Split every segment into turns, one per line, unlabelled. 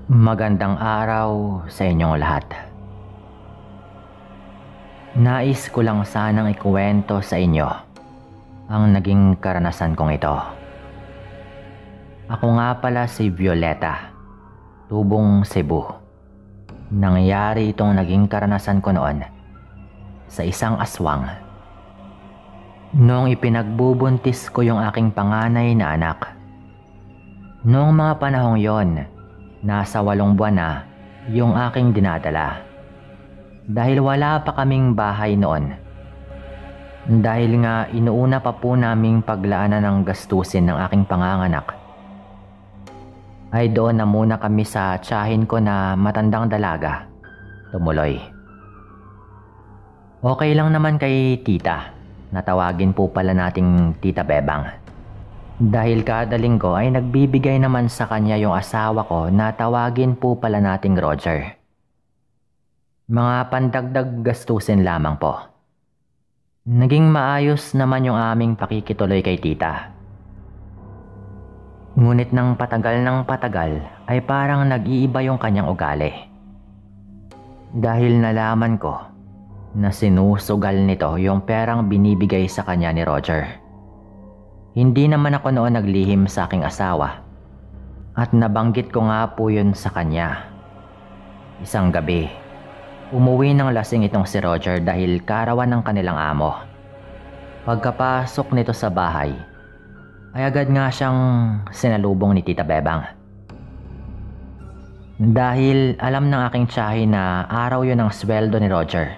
Magandang araw sa inyong lahat. Nais ko lang sanang ikuwento sa inyo ang naging karanasan kong ito. Ako nga pala si Violeta, tubong Cebu. Nangyari itong naging karanasan ko noon sa isang aswang. Noong ipinagbubuntis ko yung aking panganay na anak. Noong mga panahong yon, nasa 8 buwan na yung aking dinadala. Dahil wala pa kaming bahay noon. Dahil nga inuuna pa po naming paglaanan ng gastusin ng aking panganganak, ay doon na muna kami sa tiyahin ko na matandang dalaga, tumuloy. Okay lang naman kay tita, natawagin po pala nating Tita Bebang. Dahil kada linggo ay nagbibigay naman sa kanya yung asawa ko na tawagin po pala nating Roger. Mga pandagdag gastusin lamang po. Naging maayos naman yung aming pakikituloy kay tita. Ngunit ng patagal ay parang nag-iiba yung kanyang ugali. Dahil nalaman ko na sinusugal nito yung perang binibigay sa kanya ni Roger. Hindi naman ako noon naglihim sa aking asawa at nabanggit ko nga po yun sa kanya. Isang gabi, umuwi ng lasing itong si Roger dahil karawan ng kanilang amo. Pagkapasok nito sa bahay, ay agad nga siyang sinalubong ni Tita Bebang. Dahil alam ng aking tiyahin na araw yun ang sweldo ni Roger,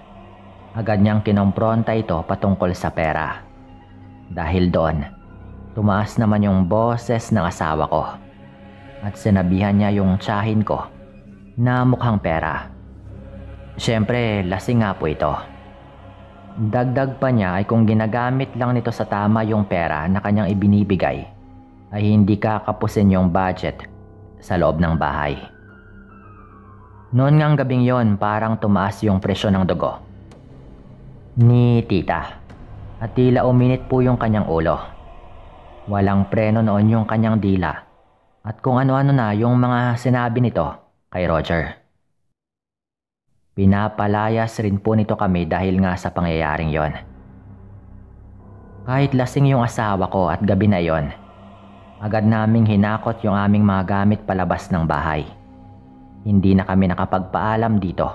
agad niyang kinompronta ito patungkol sa pera. Dahil doon, tumaas naman yung boses ng asawa ko at sinabihan niya yung tiyahin ko na mukhang pera. Siyempre, lasing nga po ito. Dagdag pa niya ay kung ginagamit lang nito sa tama yung pera na kanyang ibinibigay, ay hindi kakapusin yung budget sa loob ng bahay. Noon ngang gabing yon, parang tumaas yung presyon ng dugo ni tita at tila uminit po yung kanyang ulo. Walang preno noon yung kanyang dila at kung ano-ano na yung mga sinabi nito kay Roger. Pinapalayas rin po nito kami dahil nga sa pangyayaring yon. Kahit lasing yung asawa ko at gabi na yon, agad naming hinakot yung aming mga gamit palabas ng bahay. Hindi na kami nakapagpaalam dito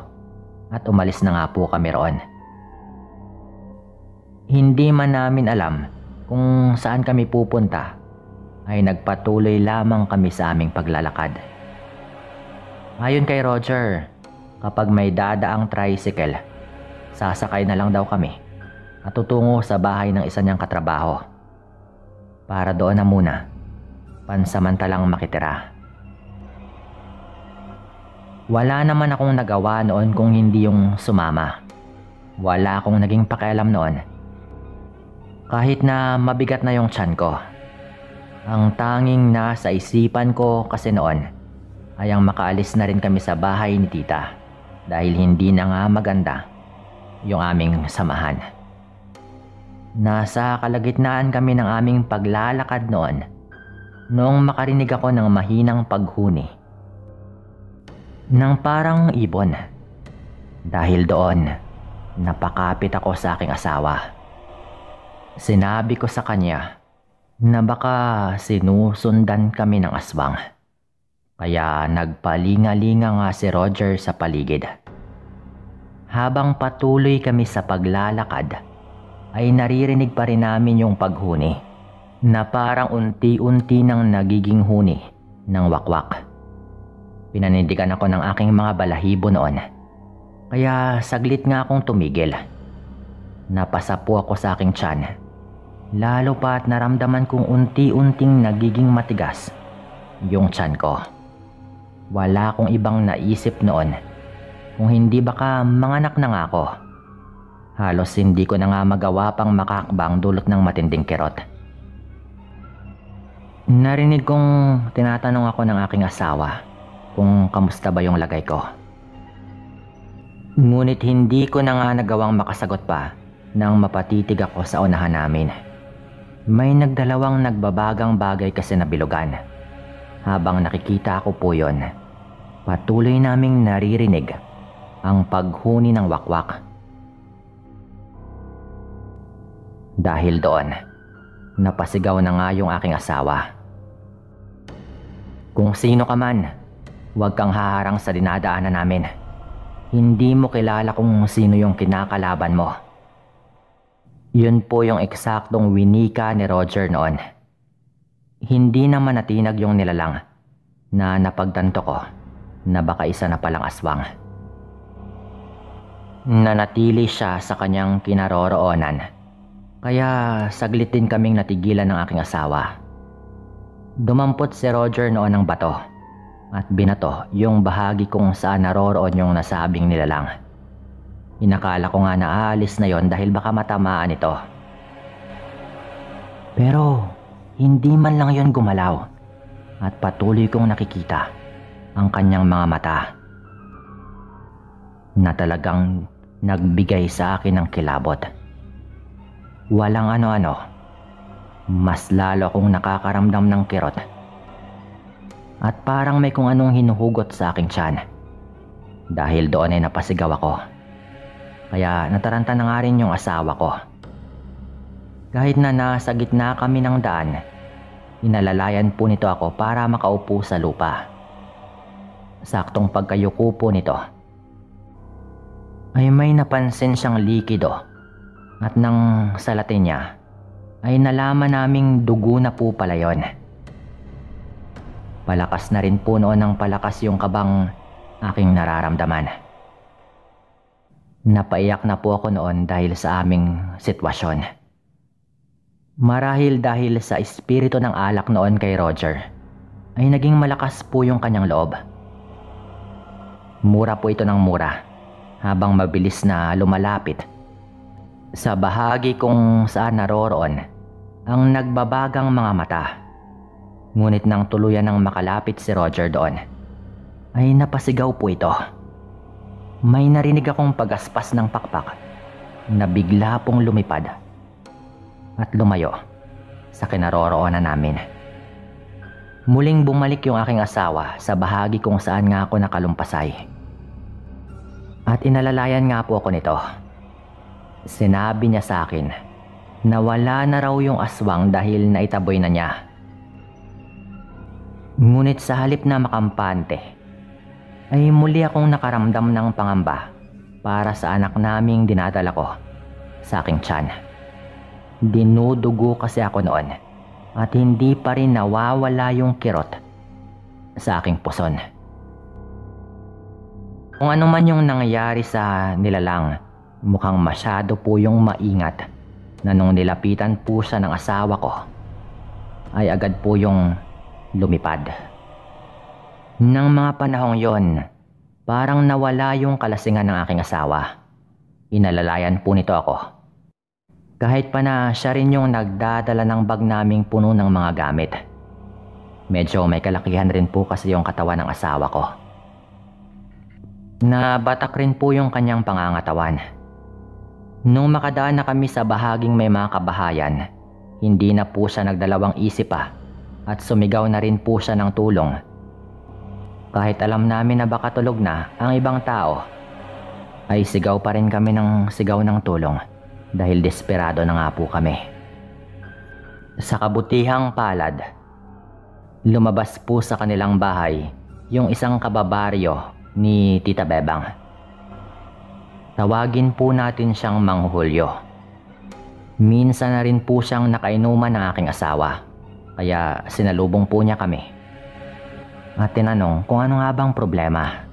at umalis na nga po kami roon. Hindi man namin alam kung saan kami pupunta, ay nagpatuloy lamang kami sa aming paglalakad. Ayon kay Roger, kapag may dadaang tricycle, sasakay na lang daw kami at tutungo sa bahay ng isa niyang katrabaho para doon na muna pansamantalang makitira. Wala naman akong nagawa noon kung hindi yung sumama. Wala akong naging pakialam noon. Kahit na mabigat na yung tiyan ko, ang tanging nasa isipan ko kasi noon ay ang makaalis na rin kami sa bahay ni tita dahil hindi na nga maganda yung aming samahan. Nasa kalagitnaan kami ng aming paglalakad noong makarinig ako ng mahinang paghuni ng parang ibon. Dahil doon, napakapit ako sa aking asawa. Sinabi ko sa kanya na baka sinusundan kami ng aswang. Kaya nagpalinga-linga nga si Roger sa paligid. Habang patuloy kami sa paglalakad, ay naririnig pa rin namin yung paghuni na parang unti-unti nang nagiging huni ng wakwak. Pinanindigan ako ng aking mga balahibo noon. Kaya saglit nga akong tumigil. Napasa po ako sa aking tiyan. Lalo pa at naramdaman kong unti-unting nagiging matigas yung tiyan ko. Wala akong ibang naisip noon kung hindi baka manganak na nga ako. Halos hindi ko na nga magawa pang makakbang dulot ng matinding kirot. Narinig kong tinatanong ako ng aking asawa kung kamusta ba yung lagay ko. Ngunit hindi ko na nga nagawang makasagot pa nang mapatitig ako sa unahan namin. May nagdalawang nagbabagang bagay kasi na bilugan. Habang nakikita ko po yon, Patuloy naming naririnig ang paghuni ng wakwak. Dahil doon, napasigaw na nga yung aking asawa. Kung sino ka man, huwag kang haharang sa dinadaanan namin. Hindi mo kilala kung sino yung kinakalaban mo. Yun po yung eksaktong winika ni Roger noon. Hindi naman natinag yung nilalang na napagtanto ko na baka isa na palang aswang. Nanatili siya sa kanyang kinaroroonan, kaya saglit din kaming natigilan ng aking asawa. Dumampot si Roger noon ng bato at binato yung bahagi kung saan naroroon yung nasabing nilalang. Inakala ko nga na aalis na yon dahil baka matamaan ito. Pero hindi man lang yon gumalaw at patuloy kong nakikita ang kanyang mga mata na talagang nagbigay sa akin ng kilabot. Walang ano-ano, mas lalo akong nakakaramdam ng kirot at parang may kung anong hinuhugot sa aking tiyan. Dahil doon ay napasigaw ako. Kaya nataranta na nga rin yung asawa ko. Kahit na nasa gitna kami ng daan, inalalayan po nito ako para makaupo sa lupa. Saktong pagkayuko po nito, ay may napansin siyang likido at nang salatin niya, ay nalaman naming dugo na po pala yon. Palakas na rin po noon ng palakas yung kabang aking nararamdaman. Napaiyak na po ako noon dahil sa aming sitwasyon. Marahil dahil sa espiritu ng alak noon kay Roger, ay naging malakas po yung kanyang loob. Mura po ito ng mura habang mabilis na lumalapit sa bahagi kung saan naroroon ang nagbabagang mga mata. Ngunit nang tuluyan ng makalapit si Roger doon, ay napasigaw po ito. May narinig akong pagaspas ng pakpak na bigla pong lumipad at lumayo sa kinaroroonan namin. Muling bumalik yung aking asawa sa bahagi kung saan nga ako nakalumpasay. At inalalayan nga po ako nito. Sinabi niya sa akin na wala na raw yung aswang dahil naitaboy na niya. Ngunit sa halip na makampante, ay muli akong nakaramdam ng pangamba para sa anak naming dinadala ko sa aking tiyan. Dinudugo kasi ako noon at hindi pa rin nawawala yung kirot sa aking puson. Kung ano man yung nangyari sa nilalang, mukhang masyado po yung maingat na nung nilapitan po siya ng asawa ko, ay agad po yung lumipad. Nang mga panahong yon, parang nawala yung kalasingan ng aking asawa. Inalalayan po nito ako. Kahit pa na siya rin yung nagdadala ng bag naming puno ng mga gamit. Medyo may kalakihan rin po kasi yung katawan ng asawa ko. Nabatak rin po yung kanyang pangangatawan. Nung makadaan na kami sa bahaging may mga kabahayan, hindi na po siya nagdalawang isip pa at sumigaw na rin po siya ng tulong. Kahit alam namin na baka tulog na ang ibang tao, ay sigaw pa rin kami ng sigaw ng tulong dahil desperado na nga po kami. Sa kabutihang palad, lumabas po sa kanilang bahay yung isang kababaryo ni Tita Bebang. Tawagin po natin siyang Mang Julio. Minsan na rin po siyang nakainuman ng aking asawa, kaya sinalubong po niya kami at tinanong kung ano nga bang problema.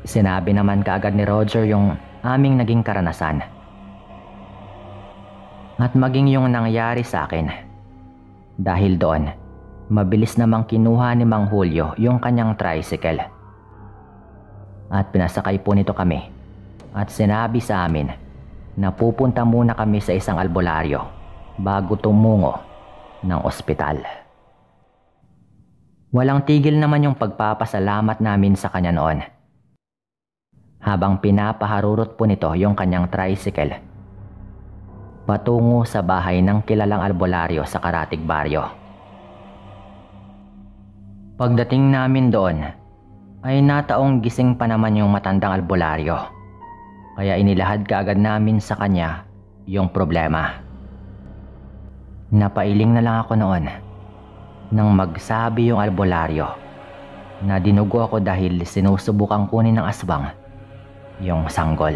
Sinabi naman kaagad ni Roger yung aming naging karanasan at maging yung nangyari sa akin. Dahil doon, mabilis namang kinuha ni Mang Julio yung kanyang tricycle at pinasakay po nito kami at sinabi sa amin na pupunta muna kami sa isang albularyo bago tumungo ng ospital. Walang tigil naman yung pagpapasalamat namin sa kanya noon. Habang pinapaharurot po nito yung kanyang tricycle patungo sa bahay ng kilalang albularyo sa Karatig Baryo. Pagdating namin doon, ay nataong gising pa naman yung matandang albularyo. Kaya inilahad kaagad namin sa kanya yung problema. Napailing na lang ako noon nang magsabi yung albularyo na dinugo ako dahil sinusubukang kunin ng aswang yung sanggol.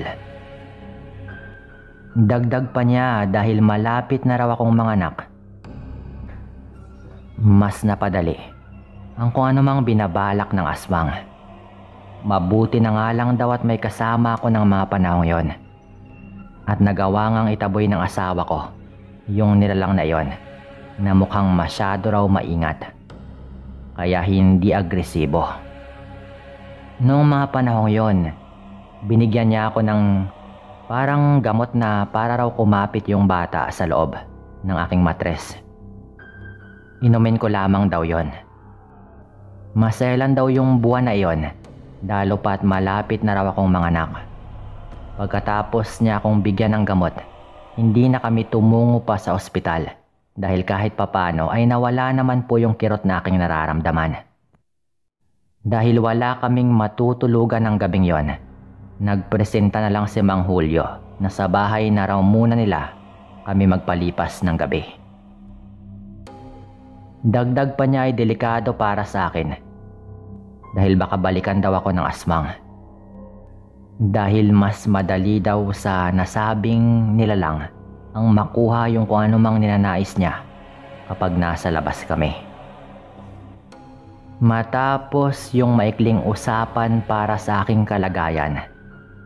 Dagdag pa niya dahil malapit na raw akong manganak. Mas napadali ang kung anumang binabalak ng aswang. Mabuti na nga lang daw at may kasama ako ng mga panahong yon. At nagawa ngang itaboy ng asawa ko yung nilalang na yon na mukhang masyado raw maingat. Kaya hindi agresibo. Noong mga panahong yon, binigyan niya ako ng parang gamot na para raw kumapit yung bata sa loob ng aking matres. Inumin ko lamang daw yon. Maselan daw yung buwan na iyon, lalo pa't malapit na raw akong manganak. Pagkatapos niya akong bigyan ng gamot, hindi na kami tumungo pa sa ospital dahil kahit papano ay nawala naman po yung kirot na aking nararamdaman. Dahil wala kaming matutulugan ng gabing yon, nagpresenta na lang si Mang Julio na sa bahay na raw muna nila kami magpalipas ng gabi. Dagdag pa niya ay delikado para sa akin dahil baka balikan daw ako ng aswang. Dahil mas madali daw sa nasabing nilalang ang makuha yung kung anumang ninanais niya kapag nasa labas kami. Matapos yung maikling usapan para sa aking kalagayan,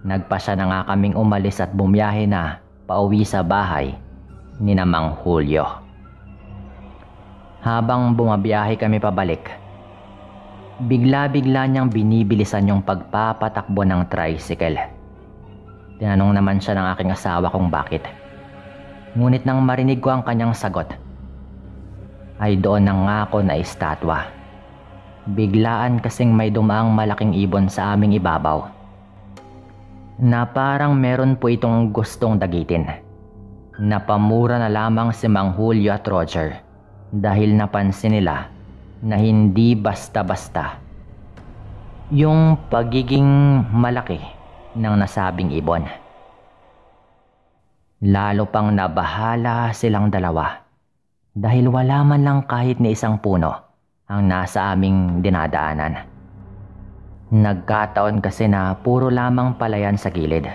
nagpasya na nga kaming umalis at bumiyahe na pauwi sa bahay ni na Mang Julio. Habang bumabiyahe kami pabalik, bigla-bigla niyang binibilisan yung pagpapatakbo ng tricycle. Tinanong naman siya ng aking asawa kung bakit. Ngunit nang marinig ko ang kanyang sagot, ay doon na nga ako na estatwa. Biglaan kasing may dumaang malaking ibon sa aming ibabaw na parang meron po itong gustong dagitin. Napamura na lamang si Mang Julio at Roger dahil napansin nila na hindi basta-basta yung pagiging malaki ng nasabing ibon. Lalo pang nabahala silang dalawa dahil wala man lang kahit ni isang puno ang nasa aming dinadaanan. Nagkataon kasi na puro lamang palayan sa gilid.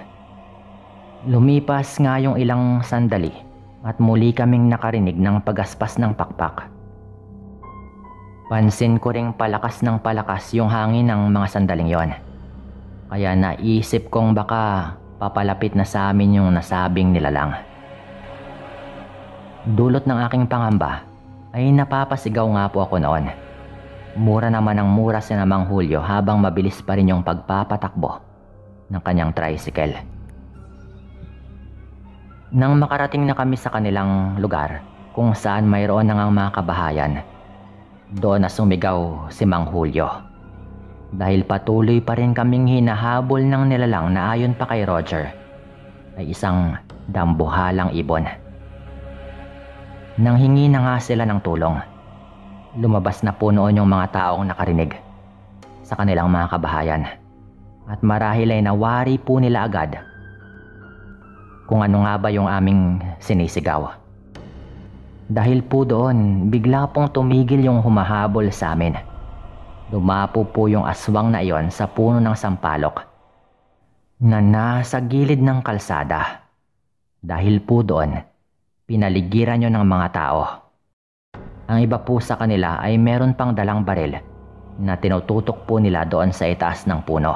Lumipas nga yung ilang sandali at muli kaming nakarinig ng pagaspas ng pakpak. Pansin ko ring palakas ng palakas yung hangin ng mga sandaling yon. Kaya naisip kong baka papalapit na sa amin yung nasabing nilalang. Dulot ng aking pangamba ay napapasigaw nga po ako noon. Mura naman ang mura si Mang Julio habang mabilis pa rin yung pagpapatakbo ng kanyang tricycle. Nang makarating na kami sa kanilang lugar kung saan mayroon na ngang mga kabahayan, doon na sumigaw si Mang Julio. Dahil patuloy pa rin kaming hinahabol ng nilalang na ayon pa kay Roger ay isang dambuhalang ibon. Nang hingi na nga sila ng tulong, lumabas na po noon yung mga taong nakarinig sa kanilang mga kabahayan at marahil ay nawari po nila agad kung ano nga ba yung aming sinisigaw. Dahil po doon, bigla pong tumigil yung humahabol sa amin. Dumapo po yung aswang na iyon sa puno ng sampalok na nasa gilid ng kalsada. Dahil po doon, pinaligiran yun ng mga tao. Ang iba po sa kanila ay meron pang dalang baril na tinututok po nila doon sa itaas ng puno.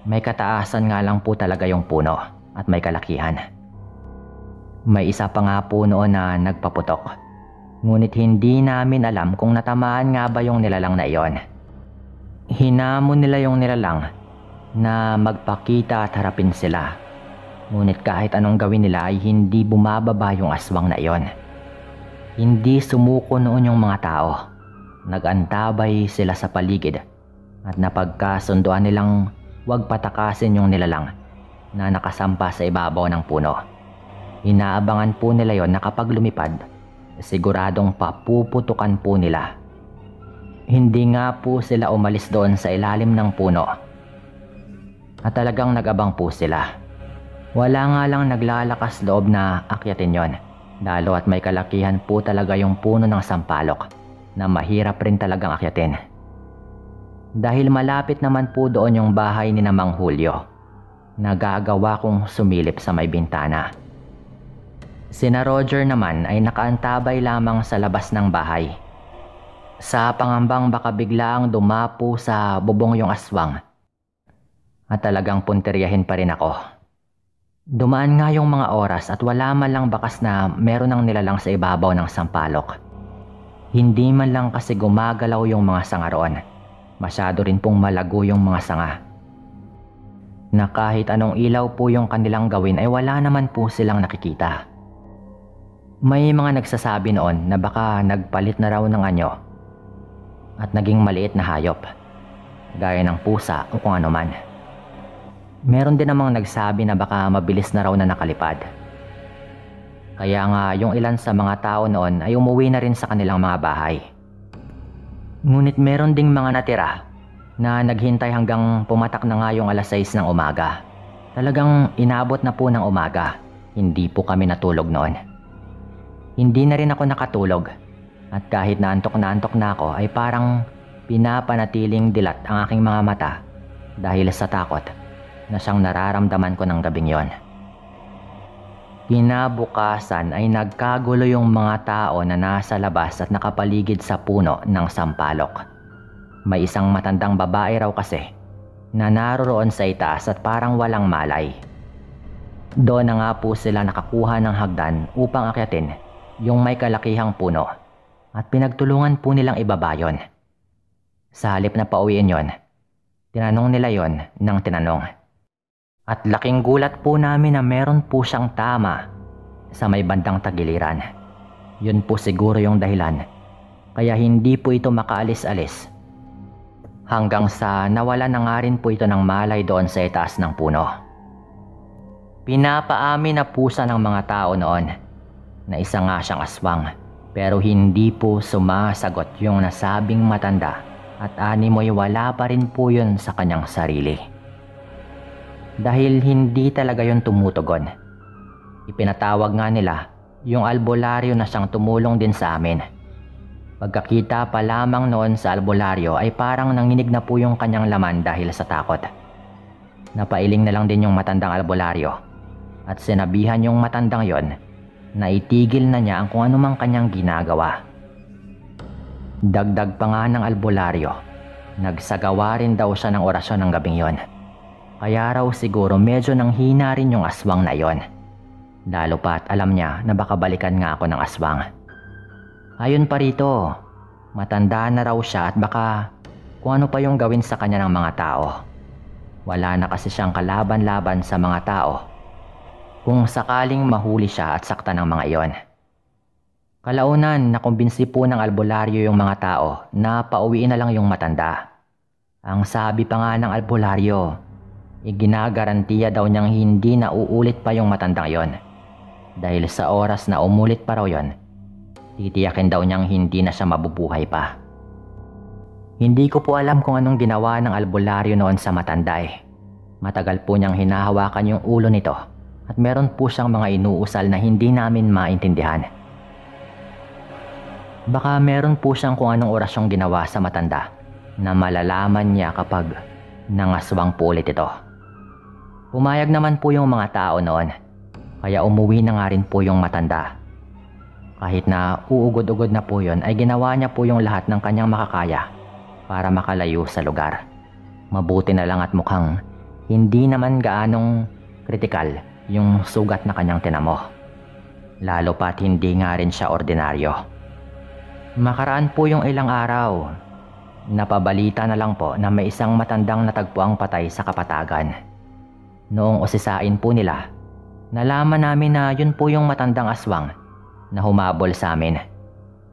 May kataasan nga lang po talaga yung puno at may kalakihan. May isa pa nga po noon na nagpaputok. Ngunit hindi namin alam kung natamaan nga ba yung nilalang na iyon. Hinamon nila yung nilalang na magpakita at harapin sila. Ngunit kahit anong gawin nila ay hindi bumababa yung aswang na iyon. Hindi sumuko noon yung mga tao. Nag-antabay sila sa paligid at napagkasunduan nilang huwag patakasin yung nilalang na nakasampa sa ibabaw ng puno. Inaabangan po nila yon na kapag lumipad, siguradong papuputukan po nila. Hindi nga po sila umalis doon sa ilalim ng puno. At talagang nag-abang po sila. Wala nga lang naglalakas loob na akyatin yon. Lalo at may kalakihan po talaga yung puno ng sampalok na mahirap rin talagang akyatin. Dahil malapit naman po doon yung bahay ni Mang Julio, nagagawa kong sumilip sa may bintana. Sina Roger naman ay nakaantabay lamang sa labas ng bahay. Sa pangambang baka biglaang dumapo sa bubong yung aswang. At talagang punteriyahin pa rin ako. Dumaan nga yung mga oras at wala man lang bakas na meron ng nilalang sa ibabaw ng sampalok. Hindi man lang kasi gumagalaw yung mga sanga roon. Masyado rin pong malago yung mga sanga. Na kahit anong ilaw po yung kanilang gawin ay wala naman po silang nakikita. May mga nagsasabi noon na baka nagpalit na raw ng anyo at naging maliit na hayop, gaya ng pusa o kung ano man. Meron din namang nagsabi na baka mabilis na raw na nakalipad. Kaya nga yung ilan sa mga tao noon ay umuwi na rin sa kanilang mga bahay. Ngunit meron ding mga natira na naghintay hanggang pumatak na nga yung alas 6 ng umaga. Talagang inabot na po ng umaga, hindi po kami natulog noon. Hindi na rin ako nakatulog at kahit naantok na ako ay parang pinapanatiling dilat ang aking mga mata dahil sa takot na siyang nararamdaman ko ng gabing yon. Kinabukasan ay nagkagulo yung mga tao na nasa labas at nakapaligid sa puno ng sampalok. May isang matandang babae raw kasi na naroroon sa itaas at parang walang malay. Doon na nga po sila nakakuha ng hagdan upang akyatin yung may kalakihang puno at pinagtulungan po nilang ibaba yon. Sa halip na pauwiin yon, tinanong nila yon ng tinanong. At laking gulat po namin na meron po siyang tama sa may bandang tagiliran. Yun po siguro yung dahilan kaya hindi po ito makaalis-alis. Hanggang sa nawala na nga rin po ito ng malay doon sa itaas ng puno. Pinapaamin na po siya ng mga tao noon na isa nga siyang aswang, pero hindi po sumasagot yung nasabing matanda at animoy wala pa rin po yun sa kanyang sarili. Dahil hindi talaga yon tumutugon. Ipinatawag nga nila yung albularyo na siyang tumulong din sa amin. Pagkakita pa lamang noon sa albularyo ay parang nanginig na po yung kanyang laman dahil sa takot. Napailing na lang din yung matandang albularyo at sinabihan yung matandang yon na itigil na niya ang kung anumang kanyang ginagawa. Dagdag pa nga ng albularyo, nagsagawa rin daw siya ng orasyon ng gabing yon. Kaya raw siguro medyo nang hina rin yung aswang na yon. Lalo pa at alam niya na baka balikan nga ako ng aswang. Ayon pa rito, matanda na raw siya at baka kung ano pa yung gawin sa kanya ng mga tao. Wala na kasi siyang kalaban-laban sa mga tao kung sakaling mahuli siya at sakta ng mga iyon. Kalaunan, nakumbinsi po ng albularyo yung mga tao na pauwiin na lang yung matanda. Ang sabi pa nga ng albularyo, iginagarantiya daw niyang hindi na uulit pa yung matandang yon. Dahil sa oras na umulit pa raw yon, titiyakin daw niyang hindi na siya mabubuhay pa. Hindi ko po alam kung anong ginawa ng albularyo noon sa matanda eh. Matagal po niyang hinahawakan yung ulo nito at meron po siyang mga inuusal na hindi namin maintindihan. Baka meron po siyang kung anong orasyong ginawa sa matanda na malalaman niya kapag nangaswang po ulit ito. Pumayag naman po yung mga tao noon, kaya umuwi na nga rin po yung matanda. Kahit na uugod-ugod na po yun, ay ginawa niya po yung lahat ng kanyang makakaya para makalayo sa lugar. Mabuti na lang at mukhang hindi naman gaanong kritikal yung sugat na kanyang tinamo. Lalo pa't hindi nga rin siya ordinaryo. Makaraan po yung ilang araw, napabalita na lang po na may isang matandang natagpuang patay sa Kapatagan. Noong usisain po nila, nalaman namin na yun po yung matandang aswang na humabol sa amin.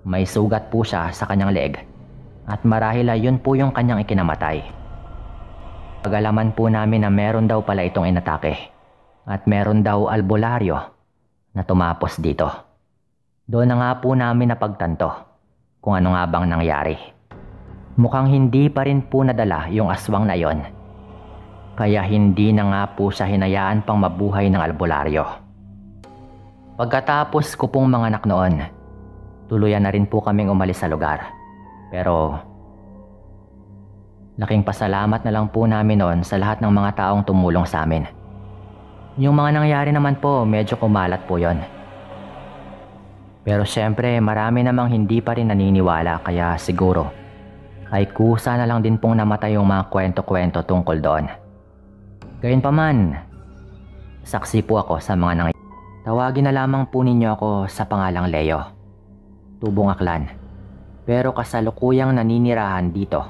May sugat po siya sa kanyang leeg at marahil ay yun po yung kanyang ikinamatay. Pag-alaman po namin na meron daw pala itong inatake at meron daw albularyo na tumapos dito. Doon na nga po namin napagtanto kung ano nga bang nangyari. Mukhang hindi pa rin po nadala yung aswang na yon. Kaya hindi na nga po siya hinayaan pang mabuhay ng albularyo. Pagkatapos ko pong manganak noon, tuluyan na rin po kaming umalis sa lugar. Pero laking pasalamat na lang po namin noon sa lahat ng mga taong tumulong sa amin. Yung mga nangyari naman po, medyo kumalat po yon. Pero syempre marami namang hindi pa rin naniniwala, kaya siguro ay kusa na lang din pong namatay yung mga kwento-kwento tungkol doon. Gayunpaman, saksi po ako sa mga nangyari. Tawagin na lamang po ninyo ako sa pangalang Leo, Tubong Aklan, pero kasalukuyang naninirahan dito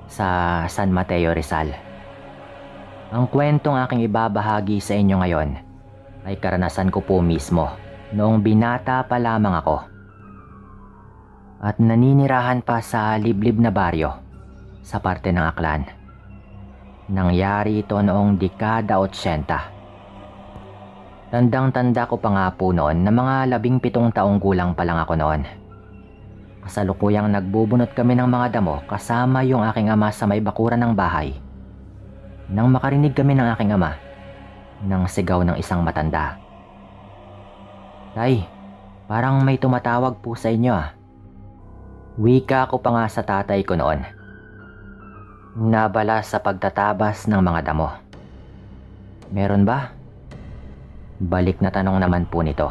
sa San Mateo, Rizal. Ang kwentong aking ibabahagi sa inyo ngayon ay karanasan ko po mismo noong binata pa lamang ako at naninirahan pa sa liblib na baryo sa parte ng Aklan. Nangyari ito noong dekada 80. Tandang-tanda ko pa nga po noon na mga 17 taong gulang pa lang ako noon. Kasalukuyang nagbubunot kami ng mga damo kasama yung aking ama sa may bakuran ng bahay. Nang makarinig kami ng aking ama ng sigaw ng isang matanda. "Tay, parang may tumatawag po sa inyo ah." Wika ko pa nga sa tatay ko noon. Nabala sa pagtatabas ng mga damo. "Meron ba?" Balik na tanong naman po nito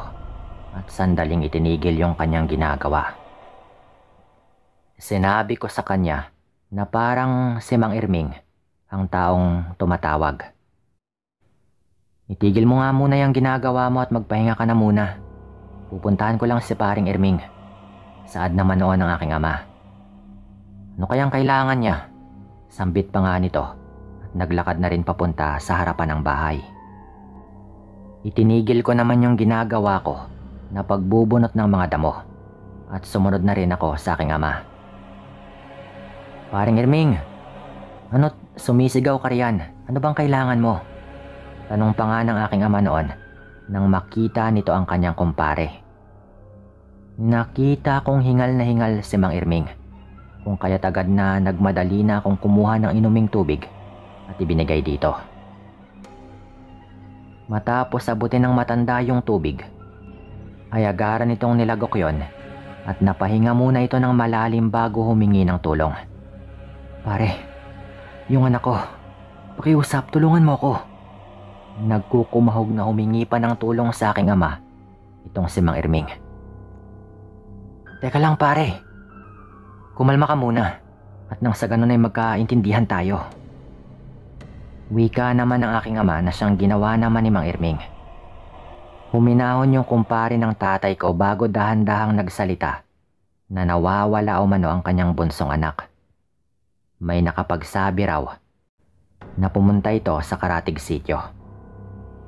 at sandaling itinigil yung kanyang ginagawa. Sinabi ko sa kanya na parang si Mang Irming ang taong tumatawag. "Itigil mo nga muna yung ginagawa mo at magpahinga ka na muna. Pupuntahan ko lang si paring Irming." Saad naman noon ng aking ama. Ano kayang kailangan niya? Sambit pa nga nito at naglakad na rin papunta sa harapan ng bahay. Itinigil ko naman yung ginagawa ko na pagbubunot ng mga damo at sumunod na rin ako sa aking ama. "Paring Irming, ano't sumisigaw ka riyan? Ano bang kailangan mo?" Tanong pa nga ng aking ama noon nang makita nito ang kanyang kumpare. Nakita kong hingal na hingal si Mang Irming, kung kaya't agad na nagmadali na akong kumuha ng inuming tubig at ibinigay dito. Matapos abutin ng matanda yung tubig, ay agaran nitong nilagok yon at napahinga muna ito ng malalim bago humingi ng tulong. "Pare, yung anak ko, pakiusap, tulungan mo ko." Nagkukumahog na humingi pa ng tulong sa aking ama itong si Mang Irming. "Teka lang pare, kumalma ka muna at nang sa ganun ay magkaintindihan tayo." Wika naman ng aking ama na siyang ginawa naman ni Mang Irming. Huminahon yung kumpare ng tatay ko bago dahan-dahang nagsalita na nawawala o mano ang kanyang bunsong anak. May nakapagsabi raw na pumunta ito sa Karatig Sitio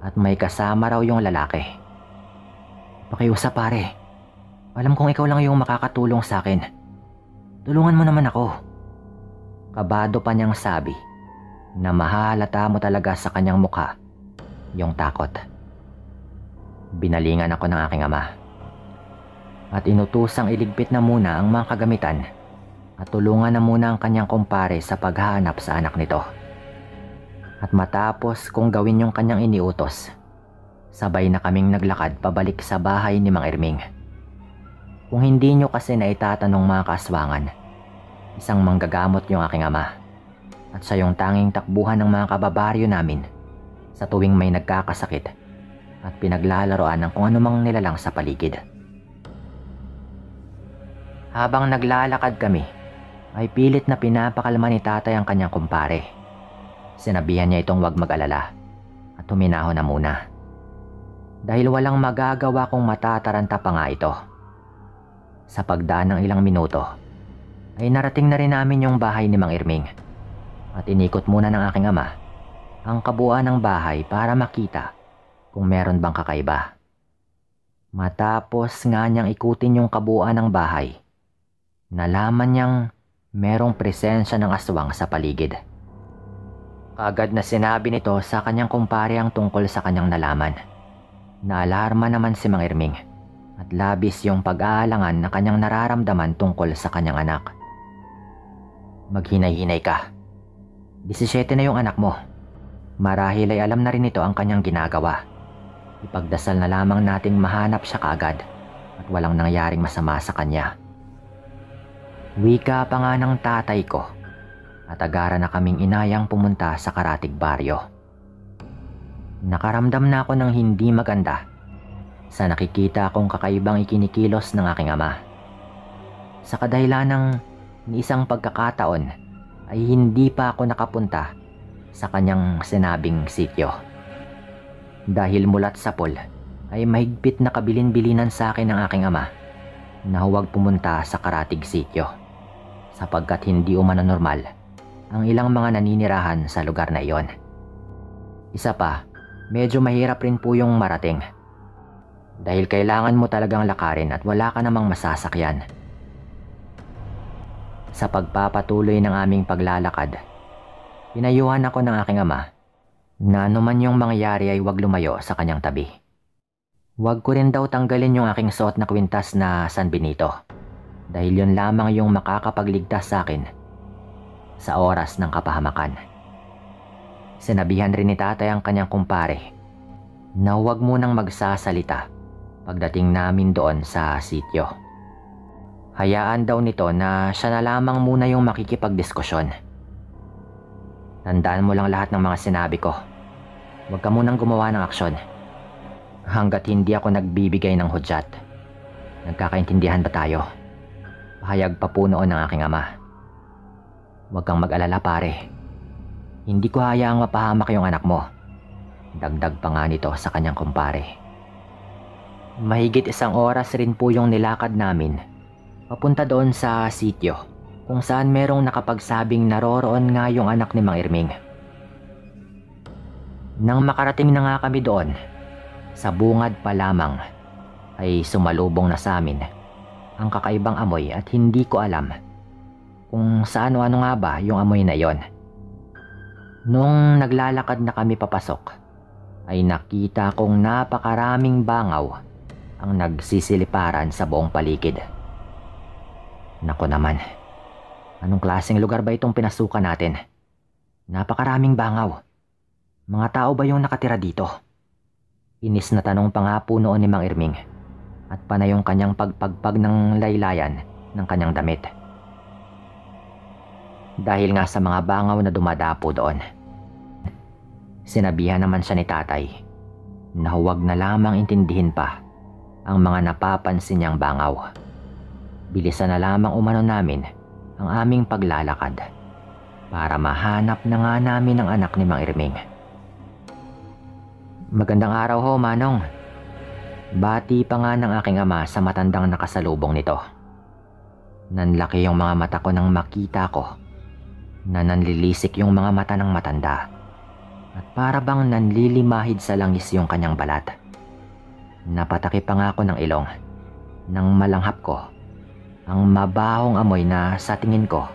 at may kasama raw yung lalaki. "Pakiusap pare, alam kong ikaw lang yung makakatulong sa akin. Tulungan mo naman ako." Kabado pa niyang sabi na mahalata mo talaga sa kanyang mukha yung takot. Binalingan ako ng aking ama at inutusang iligpit na muna ang mga kagamitan at tulungan na muna ang kanyang kumpare sa paghahanap sa anak nito. At matapos kung gawin yung kanyang iniutos, sabay na kaming naglakad pabalik sa bahay ni Mang Irming. Kung hindi nyo kasi na itatanong mga kaswangan, isang manggagamot yung aking ama at siya yung tanging takbuhan ng mga kababaryo namin sa tuwing may nagkakasakit at pinaglalaroan ng kung anumang nilalang sa paligid. Habang naglalakad kami, ay pilit na pinapakalma ni tatay ang kanyang kumpare. Sinabihan niya itong wag mag-alala at huminahon na muna. Dahil walang magagawa kung matataranta pa nga ito. Sa pagdaan ng ilang minuto, ay narating na rin namin yung bahay ni Mang Irming at inikot muna ng aking ama ang kabuuan ng bahay para makita kung meron bang kakaiba. Matapos nga niyang ikutin yung kabuuan ng bahay, nalaman niyang merong presensya ng aswang sa paligid. Kaagad na sinabi nito sa kanyang kumpare ang tungkol sa kanyang nalaman. Naalarma naman si Mang Irming at labis yung pag-aalangan na kanyang nararamdaman tungkol sa kanyang anak. Maghinay-hinay ka. 17 na yung anak mo. Marahil ay alam na rin ito ang kanyang ginagawa. Ipagdasal na lamang nating mahanap siya kaagad at walang nangyaring masama sa kanya. Wika pa nga ng tatay ko at agara na kaming inayang pumunta sa Karatig Baryo. Nakaramdam na ako ng hindi maganda sa nakikita kong kakaibang ikinikilos ng aking ama. Sa kadahilan ng isang pagkakataon ay hindi pa ako nakapunta sa kanyang sinabing sityo. Dahil mulat sa pool ay mahigpit na kabilin-bilinan sa akin ng aking ama na huwag pumunta sa Karatig sityo sapagkat hindi umano normal ang ilang mga naninirahan sa lugar na iyon. Isa pa, medyo mahirap rin po yung marating dahil kailangan mo talagang lakarin at wala ka namang masasakyan. Sa pagpapatuloy ng aming paglalakad, pinayuhan ako ng aking ama na anuman yung mangyayari ay huwag lumayo sa kanyang tabi. Huwag ko rin daw tanggalin yung aking suot na kwintas na San Benito dahil yun lamang yung makakapagligtas sa akin sa oras ng kapahamakan. Sinabihan rin ni tatay ang kanyang kumpare na huwag munang magsasalita pagdating namin doon sa sityo. Hayaan daw nito na siya na lamang muna yung makikipagdiskusyon. Tandaan mo lang lahat ng mga sinabi ko. Huwag ka munang gumawa ng aksyon hanggat hindi ako nagbibigay ng hudyat. Nagkakaintindihan ba tayo? Pahayag pa po noon ng aking ama. Huwag kang mag-alala pare. Hindi ko hayaang mapahamak yung anak mo. Dagdag pa nga nito sa kanyang kumpare. Mahigit 1 oras rin po yung nilakad namin papunta doon sa sityo kung saan merong nakapagsabing naroroon nga yung anak ni Mang Irming. Nang makarating na nga kami doon, sa bungad pa lamang ay sumalubong na sa amin ang kakaibang amoy at hindi ko alam kung saan o ano nga ba yung amoy na yon. Nung naglalakad na kami papasok, ay nakita kong napakaraming bangaw ang nagsisiliparan sa buong paligid. Nako naman, anong klaseng lugar ba itong pinasukan natin? Napakaraming bangaw. Mga tao ba yung nakatira dito? Inis na tanong pa nga po noon ni Mang Irming at panay yung kanyang pagpagpag ng laylayan ng kanyang damit. Dahil nga sa mga bangaw na dumadapo doon. Sinabihan naman siya ni tatay na huwag na lamang intindihin pa ang mga napapansin niyang bangaw. Bilisan na lamang umano namin ang aming paglalakad para mahanap na nga namin ang anak ni Mang Irming. Magandang araw ho, Manong. Bati pa nga ng aking ama sa matandang nakasalubong nito. Nanlaki yung mga mata ko nang makita ko na nanlilisik yung mga mata ng matanda at para bang nanlilimahid sa langis yung kanyang balat. Napataki pa nga ako ng ilong nang malanghap ko ang mabahong amoy na sa tingin ko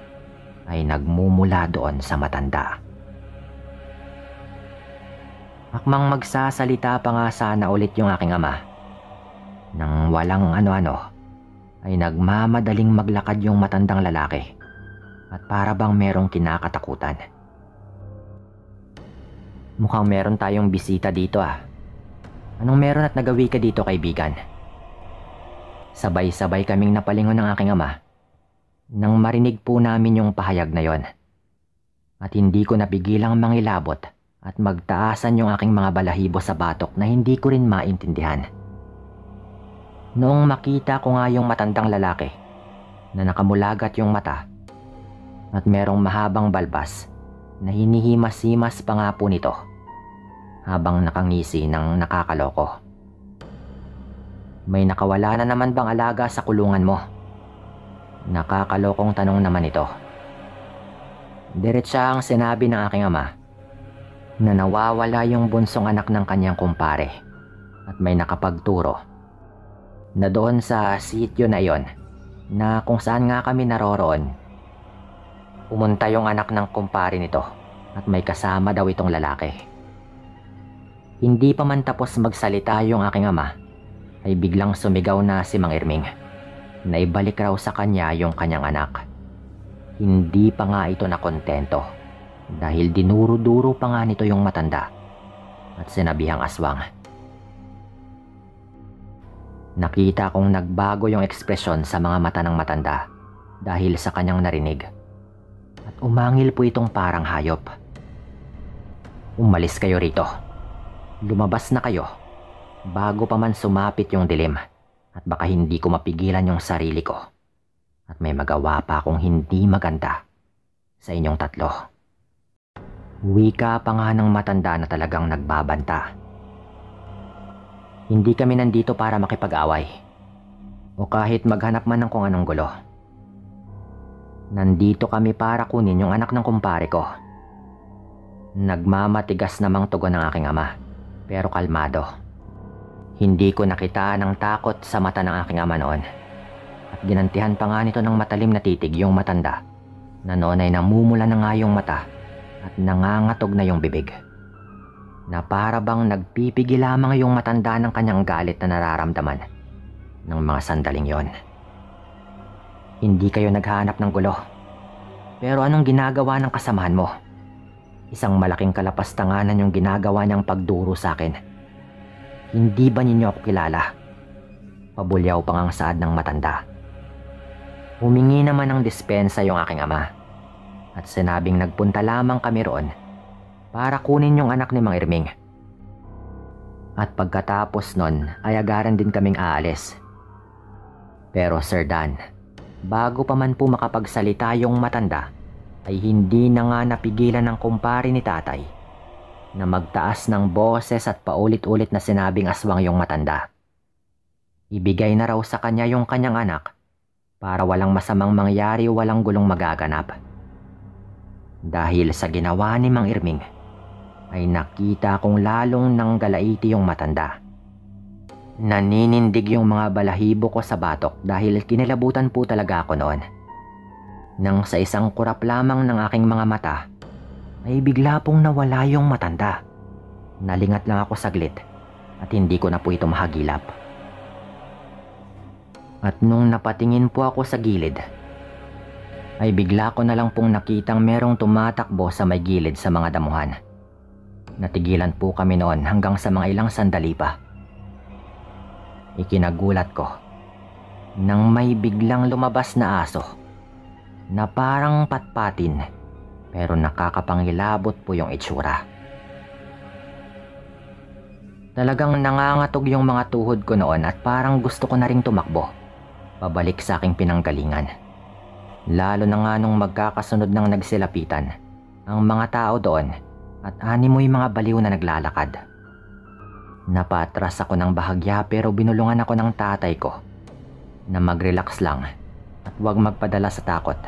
ay nagmumula doon sa matanda. Akmang magsasalita pa nga sana ulit yung aking ama. Nang walang ano-ano ay nagmamadaling maglakad yung matandang lalaki at para bang merong kinakatakutan. Mukhang meron tayong bisita dito ah. Anong meron at nagawi ka dito, kaibigan? Sabay-sabay kaming napalingon ng aking ama nang marinig po namin yung pahayag na yon. At hindi ko napigilang mangilabot at magtaasan yung aking mga balahibo sa batok na hindi ko rin maintindihan. Noong makita ko nga yung matandang lalaki na nakamulagat yung mata at merong mahabang balbas na hinihimas-himas pa nga po nito habang nakangisi ng nakakaloko. May nakawala na naman bang alaga sa kulungan mo? Nakakalokong tanong naman ito. Diretsa ang sinabi ng aking ama na nawawala yung bunsong anak ng kanyang kumpare at may nakapagturo na doon sa sityo na iyon na kung saan nga kami naroroon. Pumunta yung anak ng kumpare nito at may kasama daw itong lalaki. Hindi pa man tapos magsalita yung aking ama ay biglang sumigaw na si Mang Irming na ibalik raw sa kanya yung kanyang anak. Hindi pa nga ito nakontento dahil dinuro-duro pa nga nito yung matanda at sinabihang aswang. Nakita kong nagbago yung ekspresyon sa mga mata ng matanda dahil sa kanyang narinig. At umangil po itong parang hayop. Umalis kayo rito. Lumabas na kayo bago pa man sumapit yung dilim at baka hindi ko mapigilan yung sarili ko. At may magawa pa akong hindi maganda sa inyong tatlo. Wika pa nga ng matanda na talagang nagbabanta. Hindi kami nandito para makipag-away o kahit maghanap man ng kung anong gulo. Nandito kami para kunin yung anak ng kumpare ko. Nagmamatigas namang tugon ng aking ama, pero kalmado. Hindi ko nakita ng takot sa mata ng aking ama noon. At ginantihan pa nga nito ng matalim na titig yung matanda na noon ay namumula na nga yung mata at nangangatog na yung bibig. Na para bang nagpipigil lamang yung matanda ng kanyang galit na nararamdaman ng mga sandaling yon. Hindi kayo naghahanap ng gulo. Pero anong ginagawa ng kasamahan mo? Isang malaking kalapastanganan yung ginagawa niyang pagduro sa akin. Hindi ba ninyo ako kilala? Pabulyaw pang ang saad ng matanda. Humingi naman ng dispensa yung aking ama at sinabing nagpunta lamang kami roon para kunin yung anak ni Mang Irming. At pagkatapos nun ay agaran din kaming aalis. Pero Sir Dan, bago pa man po makapagsalita yung matanda, ay hindi na nga napigilan ng kumpare ni tatay na magtaas ng boses at paulit-ulit na sinabing aswang yung matanda. Ibigay na raw sa kanya yung kanyang anak para walang masamang mangyari o walang gulong magaganap. Dahil sa ginawa ni Mang Irming, ay nakita kong lalong nanggalaiti yung matanda. Naninindig yung mga balahibo ko sa batok dahil kinilabutan po talaga ako noon. Nang sa isang kurap lamang ng aking mga mata, ay bigla pong nawala yung matanda. Nalingat lang ako saglit at hindi ko na po ito mahagilap. At nung napatingin po ako sa gilid, ay bigla ko na lang pong nakitang merong tumatakbo sa may gilid sa mga damuhan. Natigilan po kami noon hanggang sa mga ilang sandali pa. Ikinagulat ko nang may biglang lumabas na aso na parang patpatin pero nakakapangilabot po yung itsura. Talagang nangangatog yung mga tuhod ko noon at parang gusto ko na ring tumakbo pabalik sa aking pinanggalingan. Lalo na nga nung magkakasunod ng nagsilapitan ang mga tao doon at animoy mga baliw na naglalakad. Napatras ako ng bahagya pero binulungan ako ng tatay ko na mag-relax lang at huwag magpadala sa takot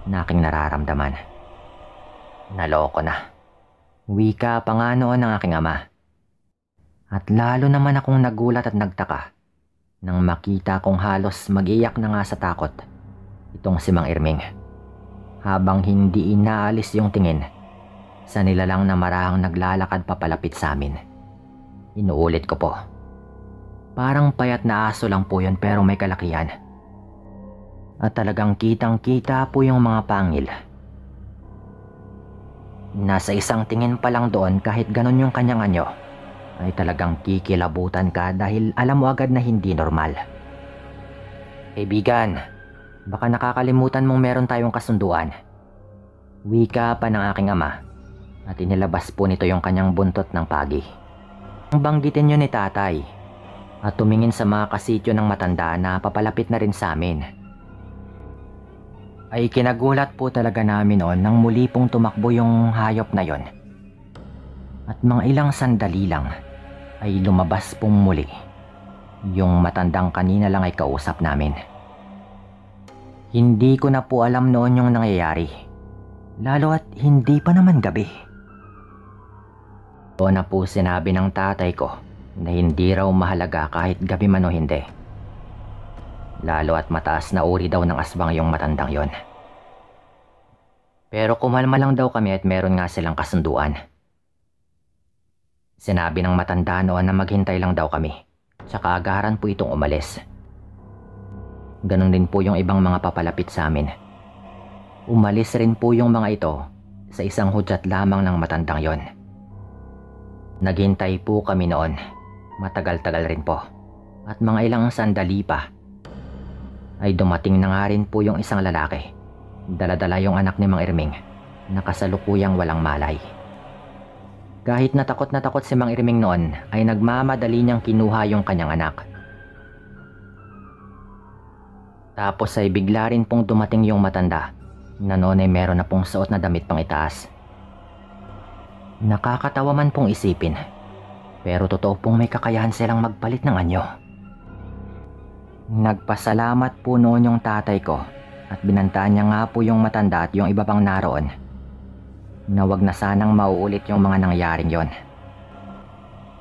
na aking nararamdaman. Naloko na. Wika pa nga noon ng aking ama. At lalo naman akong nagulat at nagtaka nang makita kong halos mag-iyak na nga sa takot itong si Mang Irming. Habang hindi inaalis yung tingin sa nilalang na marahang naglalakad papalapit sa amin. Inuulit ko po. Parang payat na aso lang po yun pero may kalakihan. At talagang kitang-kita po yung mga pangil. Nasa isang tingin pa lang doon kahit ganon yung kanyang anyo, ay talagang kikilabutan ka dahil alam mo agad na hindi normal. Kaibigan, baka nakakalimutan mong meron tayong kasunduan. Wika pa ng aking ama. At inilabas po nito yung kanyang buntot ng pagi. Ang banggitin nyo ni tatay at tumingin sa mga kasityo ng matanda na papalapit na rin sa amin. Ay kinagulat po talaga namin noon nang muli pong tumakbo yung hayop na yon. At mga ilang sandali lang ay lumabas pong muli yung matandang kanina lang ay kausap namin. Hindi ko na po alam noon yung nangyayari, lalo at hindi pa naman gabi. Doon na po sinabi ng tatay ko na hindi raw mahalaga kahit gabi man o hindi. Lalo at mataas na uri daw ng aswang yung matandang yon. Pero kumalma lang daw kami at meron nga silang kasunduan. Sinabi ng matanda noon na maghintay lang daw kami, tsaka agaran po itong umalis. Ganon din po yung ibang mga papalapit sa amin. Umalis rin po yung mga ito sa isang hudyat lamang ng matandang yon. Naghintay po kami noon, matagal-tagal rin po, at mga ilang sandali pa ay dumating na nga rin po yung isang lalaki. Dala-dala yung anak ni Mang Irming na kasalukuyang walang malay. Kahit na takot si Mang Irming noon ay nagmamadali niyang kinuha yung kanyang anak. Tapos ay bigla rin pong dumating yung matanda na noon ay meron na pong suot na damit pang itaas. Nakakatawa man pong isipin, pero totoo pong may kakayahan silang magpalit ng anyo. Nagpasalamat po noon yung tatay ko at binantaan niya nga po yung matanda at yung iba pang naroon na wag na sanang mauulit yung mga nangyaring yon.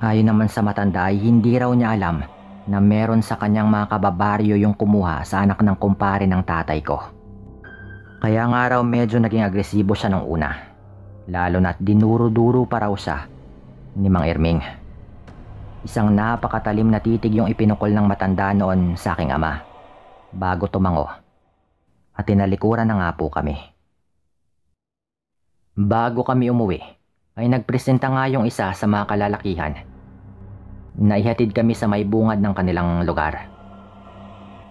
Ayon naman sa matanda ay hindi raw niya alam na meron sa kanyang mga kababaryo yung kumuha sa anak ng kumpare ng tatay ko. Kaya nga raw medyo naging agresibo siya nung una, lalo na't dinuro-duro pa raw siya ni Mang Irming. Isang napakatalim na titig yung ipinukol ng matanda noon sa aking ama bago tumango at tinalikuran na nga po kami. Bago kami umuwi ay nagpresenta nga yung isa sa mga kalalakihan. Naihatid kami sa may bungad ng kanilang lugar.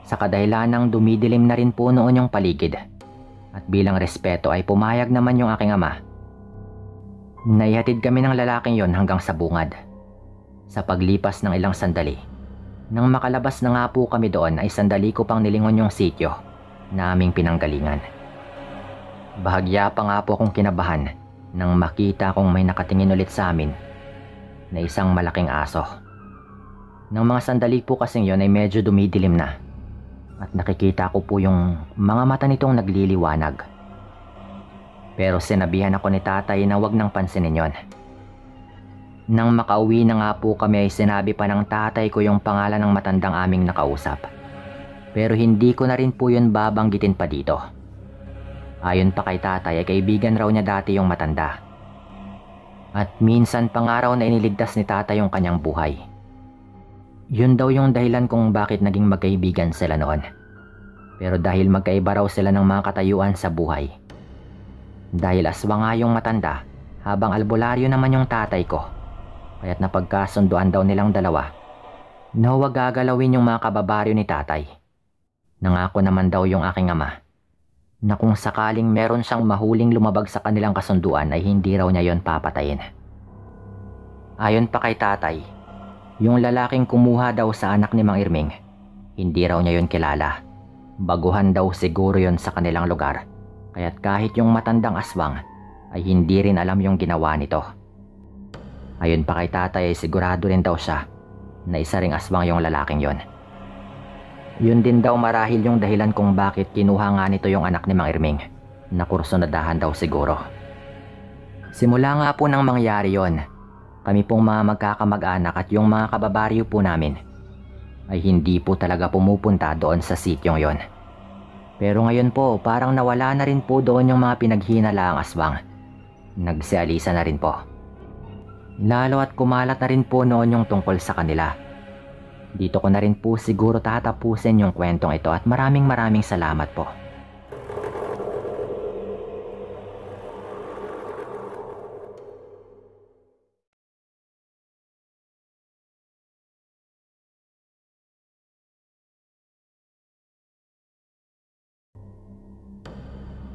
Sa kadahilanang dumidilim na rin po noon yung paligid at bilang respeto ay pumayag naman yung aking ama. Naihatid kami ng lalaking yon hanggang sa bungad. Sa paglipas ng ilang sandali, nang makalabas na nga po kami doon ay sandali ko pang nilingon yung sityo na aming pinanggalingan. Bahagya pa nga po akong kinabahan nang makita kong may nakatingin ulit sa amin na isang malaking aso. Nang mga sandali po kasing yon ay medyo dumidilim na at nakikita ko po yung mga mata nitong nagliliwanag. Pero sinabihan ako ni tatay na wag nang pansinin yon. Nang makauwi na nga po kami ay sinabi pa ng tatay ko yung pangalan ng matandang aming nakausap. Pero hindi ko na rin po yun babanggitin pa dito. Ayon pa kay tatay ay kaibigan raw niya dati yung matanda. At minsan pa nga raw na iniligtas ni tatay yung kanyang buhay. Yun daw yung dahilan kung bakit naging magkaibigan sila noon. Pero dahil magkaiba raw sila ng mga katayuan sa buhay. Dahil aswa nga yung matanda habang albularyo naman yung tatay ko. Kaya't napagkasunduan daw nilang dalawa na huwag gagalawin yung mga kababaryo ni tatay. Nangako naman daw yung aking ama na kung sakaling meron siyang mahuling lumabag sa kanilang kasunduan ay hindi raw niya yon papatayin. Ayon pa kay tatay, yung lalaking kumuha daw sa anak ni Mang Irming, hindi raw niya yon kilala. Baguhan daw siguro yon sa kanilang lugar, kaya't kahit yung matandang aswang ay hindi rin alam yung ginawa nito. Ayon pa kay tatay ay sigurado rin daw siya na isa ring aswang yung lalaking yon. Yun din daw marahil yung dahilan kung bakit kinuha nga nito yung anak ni Mang Irming na kursunadahan daw siguro. Simula nga po nang mangyari yon, kami pong mga magkakamag-anak at yung mga kababaryo po namin ay hindi po talaga pumupunta doon sa sityong yon. Pero ngayon po parang nawala na rin po doon yung mga pinaghinalaang aswang. Nagsialisa na rin po. Lalo at kumalat na rin po noon yung tungkol sa kanila. Dito ko na rin po siguro tatapusin yung kwentong ito at maraming salamat po.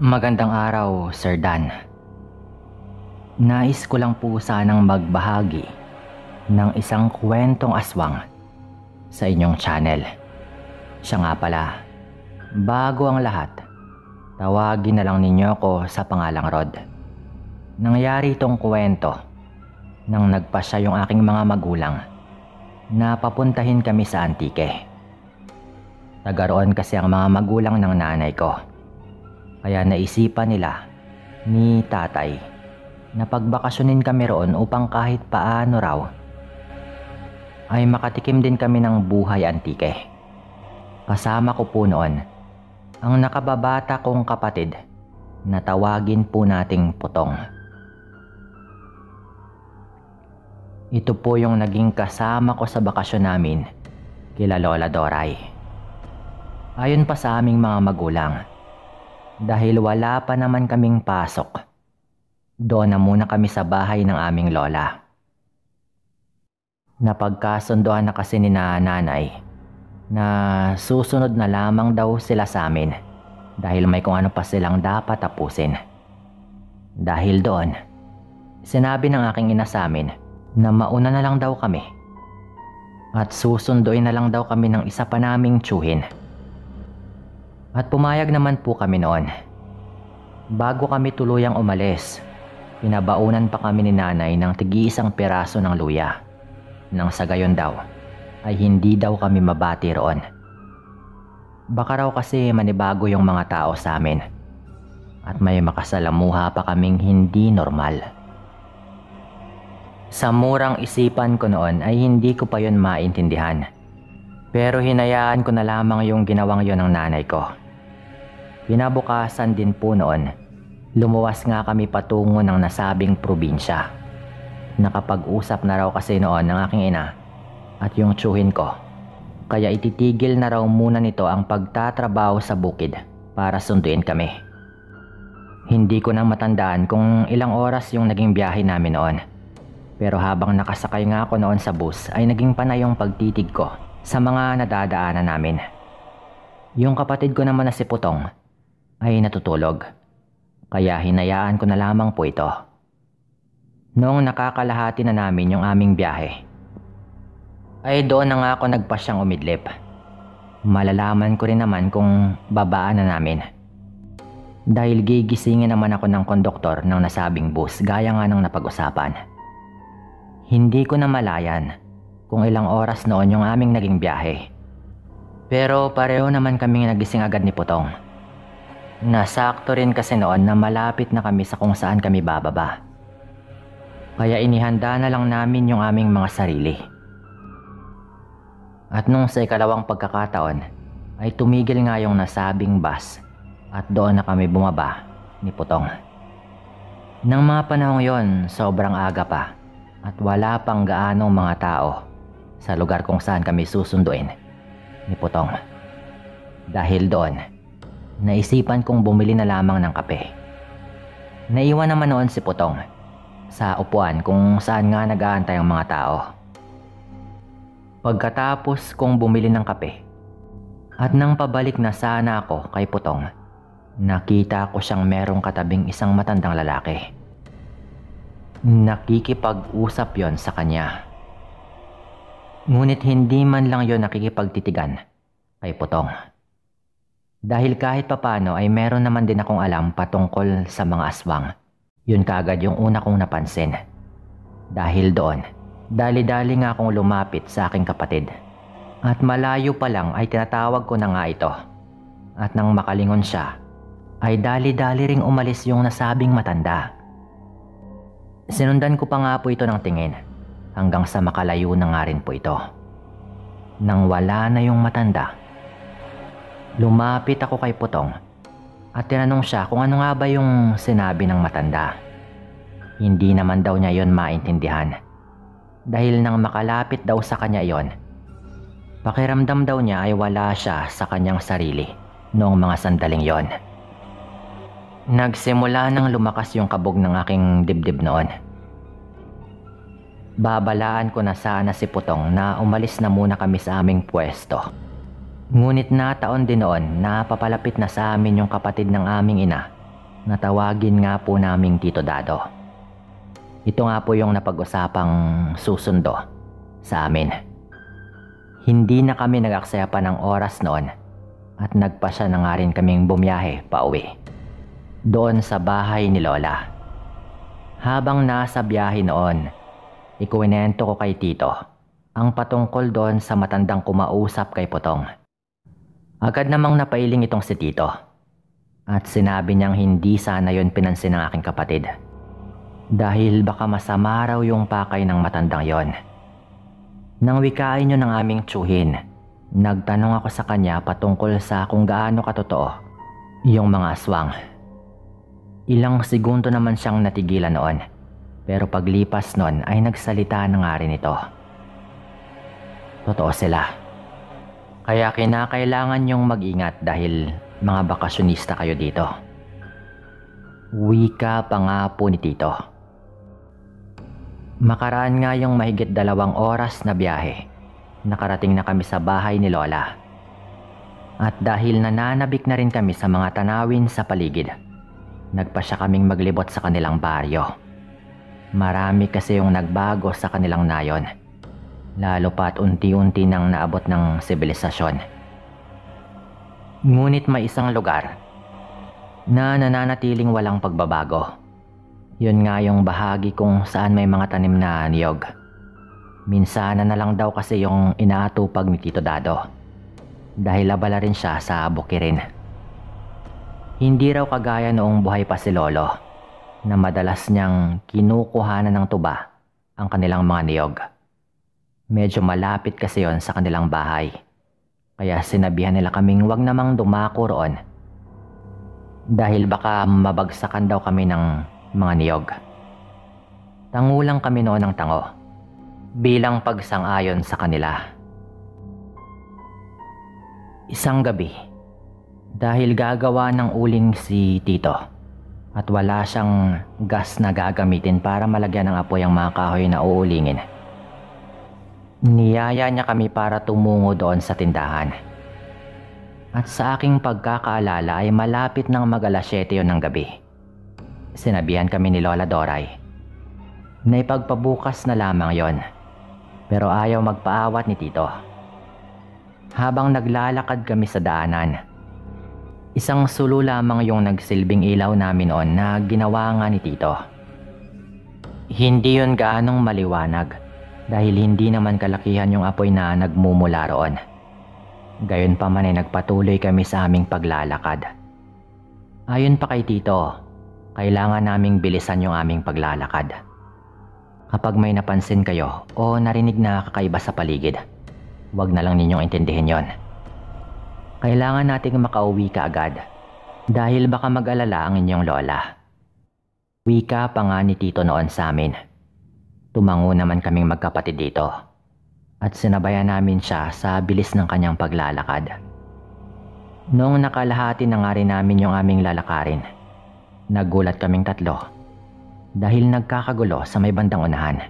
Magandang araw, Sir Dan. Nais ko lang po sanang magbahagi ng isang kwentong aswang sa inyong channel. Siya nga pala, bago ang lahat, tawagin na lang ninyo ako sa pangalang Rod. Nangyari itong kwento nang nagpasya yung aking mga magulang na papuntahin kami sa Antique. Tagaroon kasi ang mga magulang ng nanay ko. Kaya naisipan nila ni tatay na pagbakasyonin kami roon upang kahit paano raw ay makatikim din kami ng buhay Antique. Kasama ko po noon ang nakababata kong kapatid na tawagin po nating Putong. Ito po yung naging kasama ko sa bakasyon namin kila Lola Doray. Ayon pa sa aming mga magulang, Dahil wala pa naman kaming pasok, doon na muna kami sa bahay ng aming lola. Napagkasunduan na kasi ni nanay na susunod na lamang daw sila sa amin dahil may kung ano pa silang dapat tapusin. Dahil doon, sinabi ng aking ina sa amin na mauna na lang daw kami at susunduin na lang daw kami ng isa pa naming tiyuhin. At pumayag naman po kami noon. Bago kami tuluyang umalis, pinabaunan pa kami ni nanay ng tig-iisang piraso ng luya. Nang sa gayon daw, ay hindi daw kami mabati roon. Baka raw kasi manibago yung mga tao sa amin at may makasalamuha pa kaming hindi normal. Sa murang isipan ko noon ay hindi ko pa yun maintindihan. Pero hinayaan ko na lamang yung ginawang yon ng nanay ko. Kinabukasan din po noon, lumuwas nga kami patungo ng nasabing probinsya. Nakapag-usap na raw kasi noon ng aking ina at yung tiyuhin ko. Kaya ititigil na raw muna nito ang pagtatrabaho sa bukid para sunduin kami. Hindi ko na matandaan kung ilang oras yung naging biyahe namin noon. Pero habang nakasakay nga ako noon sa bus ay naging panay yung pagtitig ko sa mga nadadaanan namin. Yung kapatid ko naman na si Putong ay natutulog. Kaya hinayaan ko na lamang po ito. Noong nakakalahati na namin yung aming biyahe, ay doon na nga ako nagpasyang umidlip. Malalaman ko rin naman kung babaan na namin. Dahil gigisingin naman ako ng konduktor ng nasabing bus gaya nga ng napag-usapan. Hindi ko na malayan kung ilang oras noon yung aming naging biyahe. Pero pareho naman kaming nagising agad ni Putong. Nasakto rin kasi noon na malapit na kami sa kung saan kami bababa. Kaya inihanda na lang namin yung aming mga sarili. At nung sa ikalawang pagkakataon ay tumigil nga yung nasabing bus at doon na kami bumaba ni Putong. Nang mga panahong yon, sobrang aga pa at wala pang gaanong mga tao sa lugar kung saan kami susunduin ni Putong. Dahil doon, naisipan kong bumili na lamang ng kape. Naiwan naman noon si Putong sa upuan kung saan nga nag-aantay ang mga tao. Pagkatapos kong bumili ng kape at nang pabalik na sana ako kay Putong, nakita ko siyang merong katabing isang matandang lalaki. Nakikipag-usap yon sa kanya. Ngunit hindi man lang yon nakikipagtitigan kay Putong. Dahil kahit papano ay meron naman din akong alam patungkol sa mga aswang. Yun kagad yung una kong napansin. Dahil doon, dali-dali nga akong lumapit sa aking kapatid. At malayo pa lang ay tinatawag ko na nga ito. At nang makalingon siya, ay dali-dali ring umalis yung nasabing matanda. Sinundan ko pa nga po ito ng tingin hanggang sa makalayo na nga rin po ito. Nang wala na yung matanda, lumapit ako kay Putong at tinanong siya kung ano nga ba yung sinabi ng matanda. Hindi naman daw niya yon maintindihan. Dahil nang makalapit daw sa kanya yon, pakiramdam daw niya ay wala siya sa kanyang sarili noong mga sandaling yon. Nagsimula nang lumakas yung kabog ng aking dibdib noon. Babalaan ko na sana si Putong na umalis na muna kami sa aming pwesto. Ngunit nataon din noon na papalapit na sa amin yung kapatid ng aming ina na tawagin nga po naming Tito Dado. Ito nga po yung napag-usapang susundo sa amin. Hindi na kami nag-aksaya pa ng oras noon at nagpasya na nga rin kaming bumiyahe pa uwi doon sa bahay ni Lola. Habang nasa biyahe noon, ikuwinento ko kay Tito ang patungkol doon sa matandang kumausap kay Putong. Agad namang napailing itong si Tito at sinabi niyang hindi sana yon pinansin ng aking kapatid dahil baka masama raw yung pakay ng matandang yon. Nang wikain yun ng aming tiyuhin, nagtanong ako sa kanya patungkol sa kung gaano katotoo yung mga aswang. Ilang segundo naman siyang natigilan noon, pero paglipas noon ay nagsalita na nga rin ito. Totoo sila. Kaya kinakailangan niyong mag-ingat dahil mga bakasyonista kayo dito. Wika pa nga po ni Tito. Makaraan nga yung mahigit 2 oras na biyahe, nakarating na kami sa bahay ni Lola. At dahil nananabik na rin kami sa mga tanawin sa paligid, nagpa siya kaming maglibot sa kanilang baryo. Marami kasi yung nagbago sa kanilang nayon, lalo pa't unti-unti nang naabot ng sibilisasyon. Ngunit may isang lugar na nananatiling walang pagbabago. Yun nga yung bahagi kung saan may mga tanim na niyog. Minsan na lang daw kasi yung inaatupag ni Tito Dado, dahil abala rin siya sa bukirin. Hindi raw kagaya noong buhay pa si Lolo, na madalas niyang kinukuhanan ng tuba ang kanilang mga niyog. Medyo malapit kasi yon sa kanilang bahay, kaya sinabihan nila kaming wag namang dumako roon, dahil baka mabagsakan daw kami ng mga niyog. Tangulang kami noon ng tango, bilang pagsang-ayon sa kanila. Isang gabi, dahil gagawa ng uling si Tito at wala siyang gas na gagamitin para malagyan ng apoy ang mga kahoy na uulingin, niyaya niya kami para tumungo doon sa tindahan. At sa aking pagkakaalala ay malapit ng mag-alas 7 yon ng gabi. Sinabihan kami ni Lola Doray na ipagpabukas na lamang yon, pero ayaw magpaawat ni Tito. Habang naglalakad kami sa daanan, isang sulo lamang yung nagsilbing ilaw namin noon na ginawa nga ni Tito. Hindi yun gaanong maliwanag dahil hindi naman kalakihan yung apoy na nagmumula roon. Gayon pa man ay nagpatuloy kami sa aming paglalakad. Ayon pa kay Tito, kailangan naming bilisan yung aming paglalakad. Kapag may napansin kayo o narinig na kakaiba sa paligid, wag na lang ninyong intindihin yon. Kailangan nating makauwi kaagad dahil baka mag-alala ang inyong lola. Wika pa nga ni Tito noon sa amin. Tumango naman kaming magkapatid dito at sinabayan namin siya sa bilis ng kanyang paglalakad. Noong nakalahati na nga rin namin yung aming lalakarin, nagulat kaming tatlo dahil nagkakagulo sa may bandang unahan.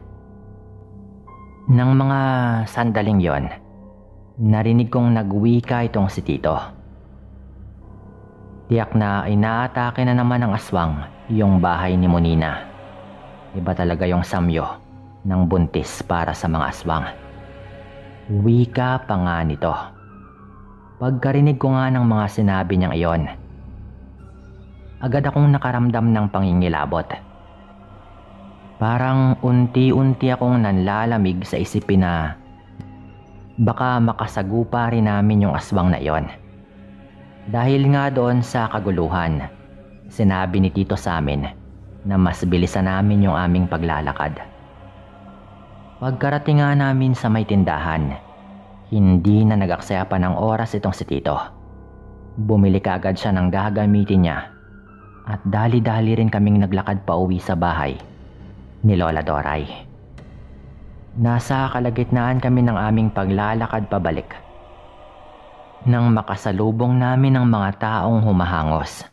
Nang mga sandaling yon, narinig kong nagwika itong si Tito. Tiyak na inaatake na naman ng aswang yung bahay ni Monina. Iba talaga yung samyo ng buntis para sa mga aswang. Wika pa nga nito. Pagkarinig ko nga ng mga sinabi niyang iyon, agad akong nakaramdam ng pangingilabot. Parang unti-unti akong nanlalamig sa isipin na baka makasagupa rin namin yung aswang na iyon. Dahil nga doon sa kaguluhan, sinabi ni Tito sa amin na mas bilisan namin yung aming paglalakad. Pagkarating nga namin sa may tindahan, hindi na nag-aksaya pa ng oras itong si Tito. Bumili kaagad siya ng gagamitin niya at dali-dali rin kaming naglakad pa uwi sa bahay ni Lola Doray. Nasa kalagitnaan kami ng aming paglalakad pabalik nang makasalubong namin ang mga taong humahangos.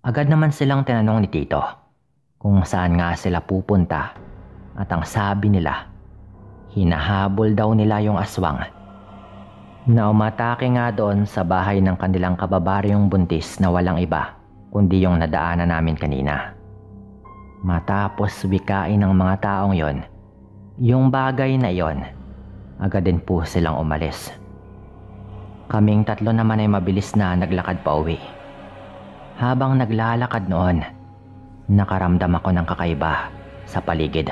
Agad naman silang tinanong ni Tito kung saan nga sila pupunta at ang sabi nila, hinahabol daw nila yung aswang na umatake nga doon sa bahay ng kanilang kababaryong buntis na walang iba kundi yung nadaanan namin kanina. Matapos wikain ng mga taong yon yung bagay na yon, agad din po silang umalis. Kaming tatlo naman ay mabilis na naglakad pa uwi. Habang naglalakad noon, nakaramdam ako ng kakaiba sa paligid.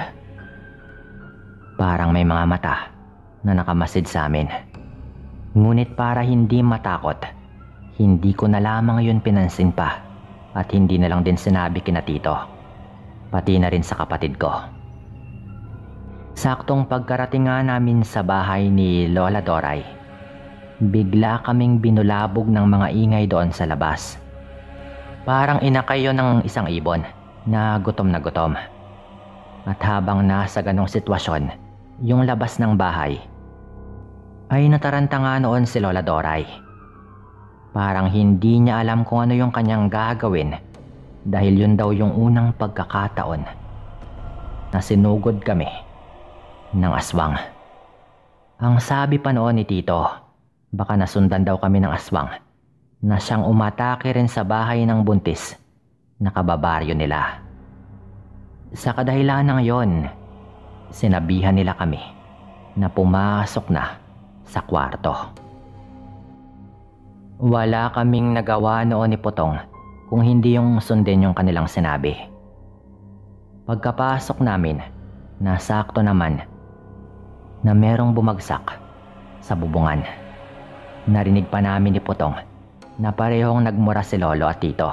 Parang may mga mata na nakamasid sa amin. Ngunit para hindi matakot, hindi ko na lamang yun pinansin pa at hindi na lang din sinabi kina Tito, pati na rin sa kapatid ko. Saktong pagkarating nga namin sa bahay ni Lola Doray, bigla kaming binulabog ng mga ingay doon sa labas. Parang inakay yun ng isang ibon na gutom. At habang nasa ganong sitwasyon, yung labas ng bahay, ay nataranta nga noon si Lola Doray. Parang hindi niya alam kung ano yung kanyang gagawin dahil yun daw yung unang pagkakataon na sinugod kami ng aswang. Ang sabi pa noon ni Tito, baka nasundan daw kami ng aswang na siyang umatake rin sa bahay ng buntis na kababaryo nila. Sa kadahilanang yon, sinabihan nila kami na pumasok na sa kwarto. Wala kaming nagawa noon ni Potong kung hindi yung sundin yung kanilang sinabi. Pagkapasok namin, nasakto naman na merong bumagsak sa bubungan. Narinig pa namin ni Potong na parehong nagmura si Lolo at Tito,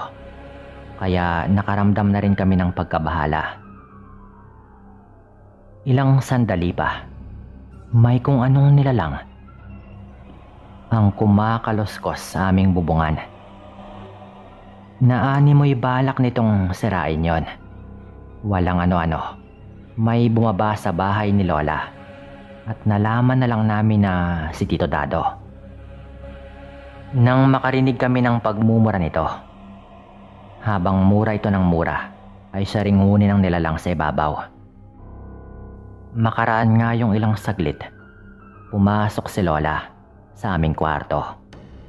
kaya nakaramdam na rin kami ng pagkabahala. Ilang sandali pa, may kung anong nilalang ang kumakaloskos sa aming bubungan. Naanimoy balak nitong sirain yon. Walang ano-ano, may bumaba sa bahay ni Lola at nalaman na lang namin na si Tito Dado. Nang makarinig kami ng pagmumura nito, habang mura ito ng mura, ay siya ring huni ng nilalang sa ibabaw. Makaraan nga yung ilang saglit, pumasok si Lola sa aming kwarto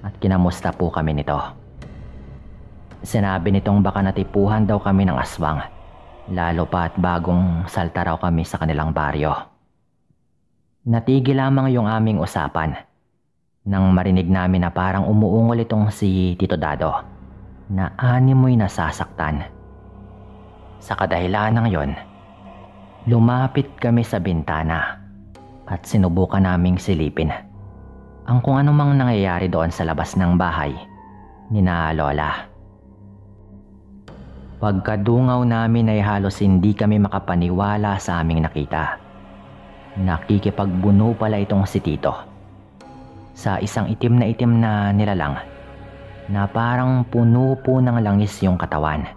at kinamusta po kami nito. Sinabi nitong baka natipuhan daw kami ng aswang, lalo pa at bagong salta raw kami sa kanilang baryo. Natigil lamang yung aming usapan nang marinig namin na parang umuungol itong si Tito Dado na animoy nasasaktan. Sa kadahilanang yon, lumapit kami sa bintana at sinubukan naming silipin ang kung anumang nangyayari doon sa labas ng bahay ni na Lola. Pagkadungaw namin ay halos hindi kami makapaniwala sa aming nakita. Nakikipagbuno pala itong si Tito sa isang itim na nilalang na parang puno po ng langis yung katawan.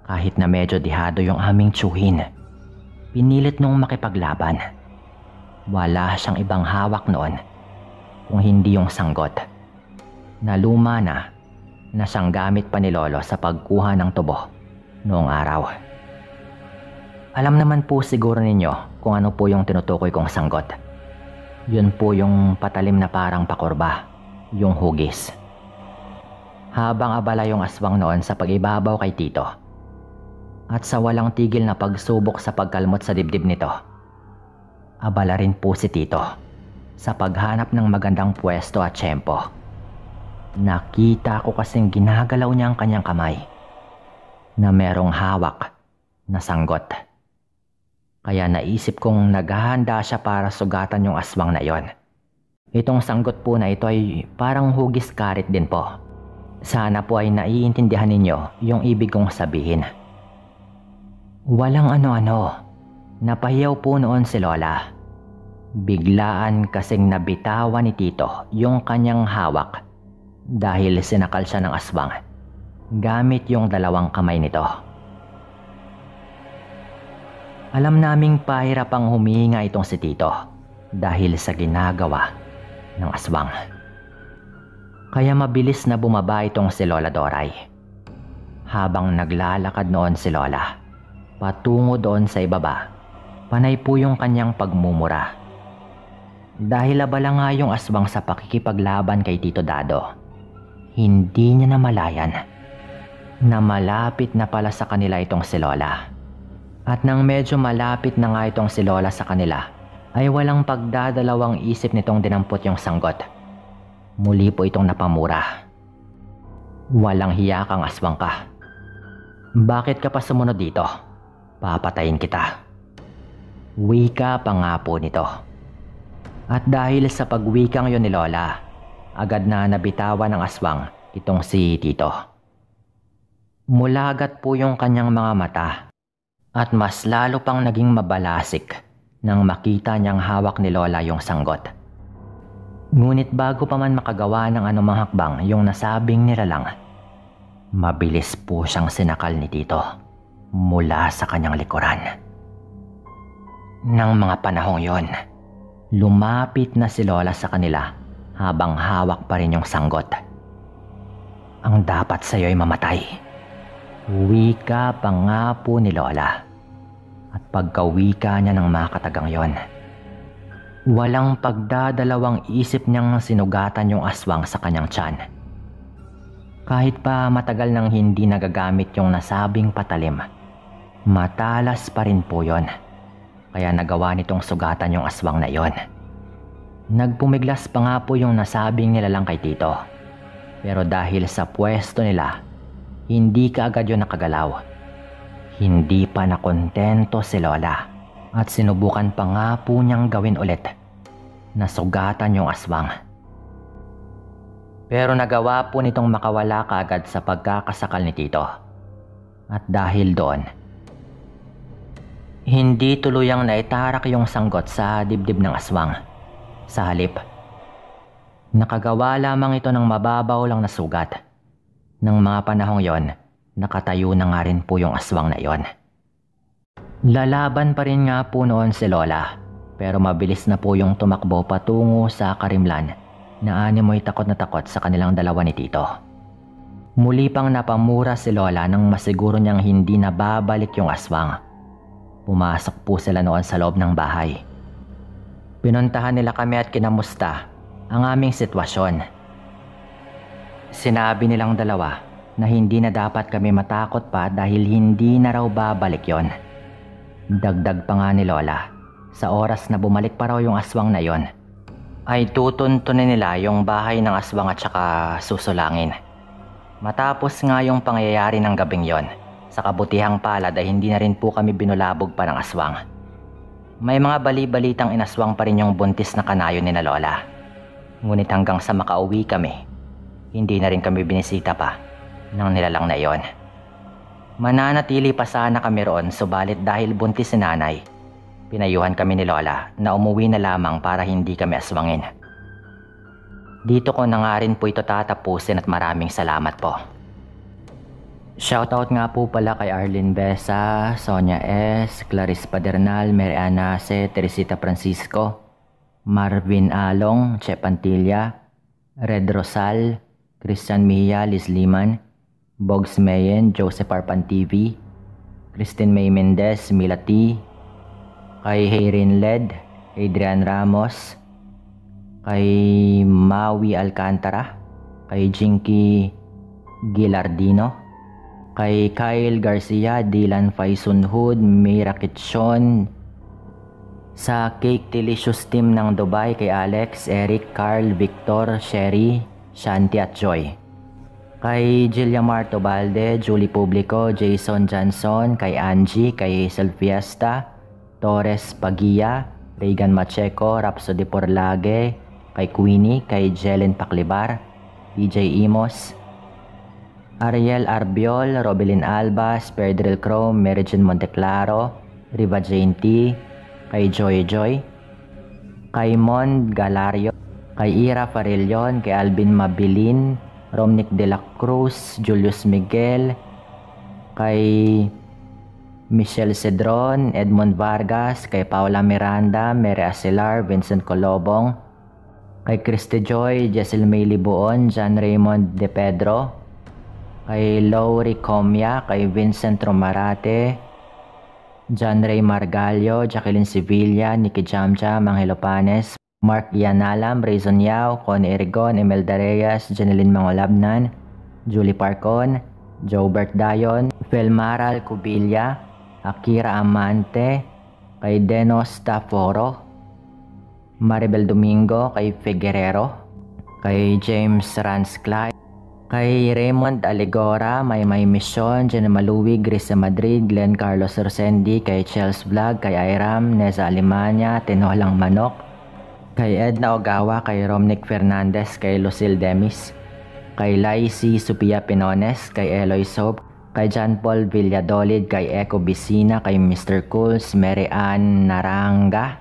Kahit na medyo dihado yung aming tsuhin, pinilit nung makipaglaban. Wala siyang ibang hawak noon kung hindi yung sanggot na luma na siyang gamit pa ni Lolo sa pagkuha ng tubo noong araw. Alam naman po siguro ninyo kung ano po yung tinutukoy kong sanggot. Yun po yung patalim na parang pakurba, yung hugis. Habang abala yung aswang noon sa pag-ibabaw kay Tito at sa walang tigil na pagsubok sa pagkalmot sa dibdib nito, abala rin po si Tito sa paghanap ng magandang pwesto at tiyempo. Nakita ko kasing ginagalaw niya ang kanyang kamay na merong hawak na sanggot. Kaya naisip kong naghahanda siya para sugatan yung aswang na yon. Itong sanggot po na ito ay parang hugis karit din po. Sana po ay naiintindihan ninyo yung ibig kong sabihin. Walang ano-ano, napahiyaw po noon si Lola. Biglaan kasing nabitawan ni Tito yung kanyang hawak dahil sinakal siya ng aswang gamit yung dalawang kamay nito. Alam naming pahirapang humihinga itong si Tito dahil sa ginagawa ng aswang. Kaya mabilis na bumaba itong si Lola Doray. Habang naglalakad noon si Lola patungo doon sa ibaba, panay po yung kanyang pagmumura. Dahil abala nga yung aswang sa pakikipaglaban kay Tito Dado, hindi niya namalayan na malapit na pala sa kanila itong si Lola. At nang medyo malapit na nga itong si Lola sa kanila, ay walang pagdadalawang isip nitong dinampot yung sanggot. Muli po itong napamura. Walang hiya kang aswang ka. Bakit ka pa sumunod dito? Papatayin kita. Wika pa nga po nito. At dahil sa pagwikang yon ni Lola, agad na nabitawan ng aswang itong si Tito. Mulagat po yung kanyang mga mata at mas lalo pang naging mabalasik nang makita niyang hawak ni Lola yung sanggot. Ngunit bago pa man makagawa ng anumang hakbang yung nasabing nilalang, mabilis po siyang sinakal ni Tito mula sa kanyang likuran. Nang mga panahong yon, lumapit na si Lola sa kanila habang hawak pa rin yung sanggot. Ang dapat sa'yo ay mamatay. Wika pa nga po ni Lola. At pagkawika niya ng makatagang yon, walang pagdadalawang isip niyang sinugatan yung aswang sa kanyang tiyan. Kahit pa matagal nang hindi nagagamit yung nasabing patalim, matalas pa rin po yon. Kaya nagawa nitong sugatan yung aswang na yon. Nagpumiglas pa nga po yung nasabing nilalang kay Tito. Pero dahil sa pwesto nila, hindi kaagad yun nakagalaw. Hindi pa nakontento si Lola at sinubukan pa nga po niyang gawin ulit na sugatan yung aswang. Pero nagawa po nitong makawala kaagad sa pagkakasakal ni Tito. At dahil doon, hindi tuluyang naitarak yung sanggot sa dibdib ng aswang. Sa halip, nakagawa lamang ito ng mababaw lang na sugat. Nang mga panahong yon, nakatayo na nga rin po yung aswang na yon. Lalaban pa rin nga po noon si Lola, pero mabilis na po yung tumakbo patungo sa karimlan na animoy takot na takot sa kanilang dalawa ni Tito. Muli pang napamura si Lola nang masiguro niyang hindi na babalik yung aswang. Pumasok po sila noon sa loob ng bahay. Pinuntahan nila kami at kinamusta ang aming sitwasyon. Sinabi nilang dalawa na hindi na dapat kami matakot pa dahil hindi na raw babalik yon. Dagdag pa nga ni Lola, sa oras na bumalik pa raw yung aswang na yon, ay tutuntunin nila yung bahay ng aswang at saka susulangin. Matapos nga yung pangyayari ng gabing yon, sa kabutihang palad ay hindi na rin po kami binulabog pa ng aswang. May mga bali-balitang inaswang pa rin yung buntis na kanayon ni na Lola. Ngunit hanggang sa makauwi kami, hindi na rin kami binisita pa ng nilalang na iyon. Mananatili pa sana kami roon, subalit dahil buntis si nanay, pinayuhan kami ni Lola na umuwi na lamang para hindi kami aswangin. Dito ko na nga rin po ito tatapusin at maraming salamat po. Shoutout nga po pala kay Arlene Besa, Sonia S., Clarice Padernal, Mary Ana C., Teresita Francisco, Marvin Along, Che Pantilla, Red Rosal, Christian Mia, Liz Liman, Bogs Mayen, Joseph Arpan TV, Christine May Mendez, Mila T, kay Hayrin Led, Adrian Ramos, kay Maui Alcantara, kay Jinky Gilardino, kay Kyle Garcia, Dylan Faisunhood, Mira Kitson, sa Cake Delicious team ng Dubai, kay Alex, Eric, Carl, Victor, Sherry, Shanti at Joy. Kay Jillia Marto Balde, Julie Publico, Jason Johnson, kay Angie, kay Hazel Fiesta, Torres Pagia, Regan Macheco, Rhapsody Porlage, kay Queenie, kay Jelen Paclibar, PJ Imos, Ariel Arbiol, Robelin Albas, Pedril Chrome, Mary Jane Monteclaro, Riva Jane T, kay Joy Joy, kay Mon Galario, kay Ira Farillon, kay Alvin Mabilin, Romnick de la Cruz, Julius Miguel, kay Michelle Cedron, Edmond Vargas, kay Paula Miranda, Mary Acelar, Vincent Colobong, kay Christy Joy, Jessel May Libuon, John Raymond De Pedro, kay Lowry Comia, kay Vincent Romarate, John Ray Margallo, Jacqueline Sevilla, Nikki Jamjam, Angelo Panes, Mark Yanalam, Rayson Yao, Connie Erigon, Imelda Reyes, Janeline Mangolabnan, Julie Parcon, Jobert Dayon, Felmaral Cubilla, Akira Amante, kay Denos Taforo, Maribel Domingo, kay Figuerero, kay James Ransclay, kay Raymond Aligora, Maymay Mission, Jenna Maluwig, Grisa Madrid, Glenn Carlos Rosendi, kay Chels Vlog, kay Iram, Neza Alimanya, Tinolang Manok, kay Edna Ogawa, kay Romnick Fernandez, kay Lucille Demis, kay Laisy Supia Pinones, kay Eloy Soap, kay John Paul Villadolid, kay Eco Vicina, kay Mr. Cools, Mary Ann Naranga,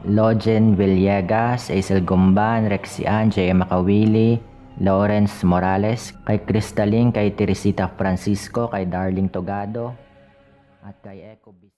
Lojen Villegas, Aisel Gumban, Rexian, J.M. Makawili, Lawrence Morales, kay Crystalline, kay Teresita Francisco, kay Darling Togado, at kay Eco Vicina.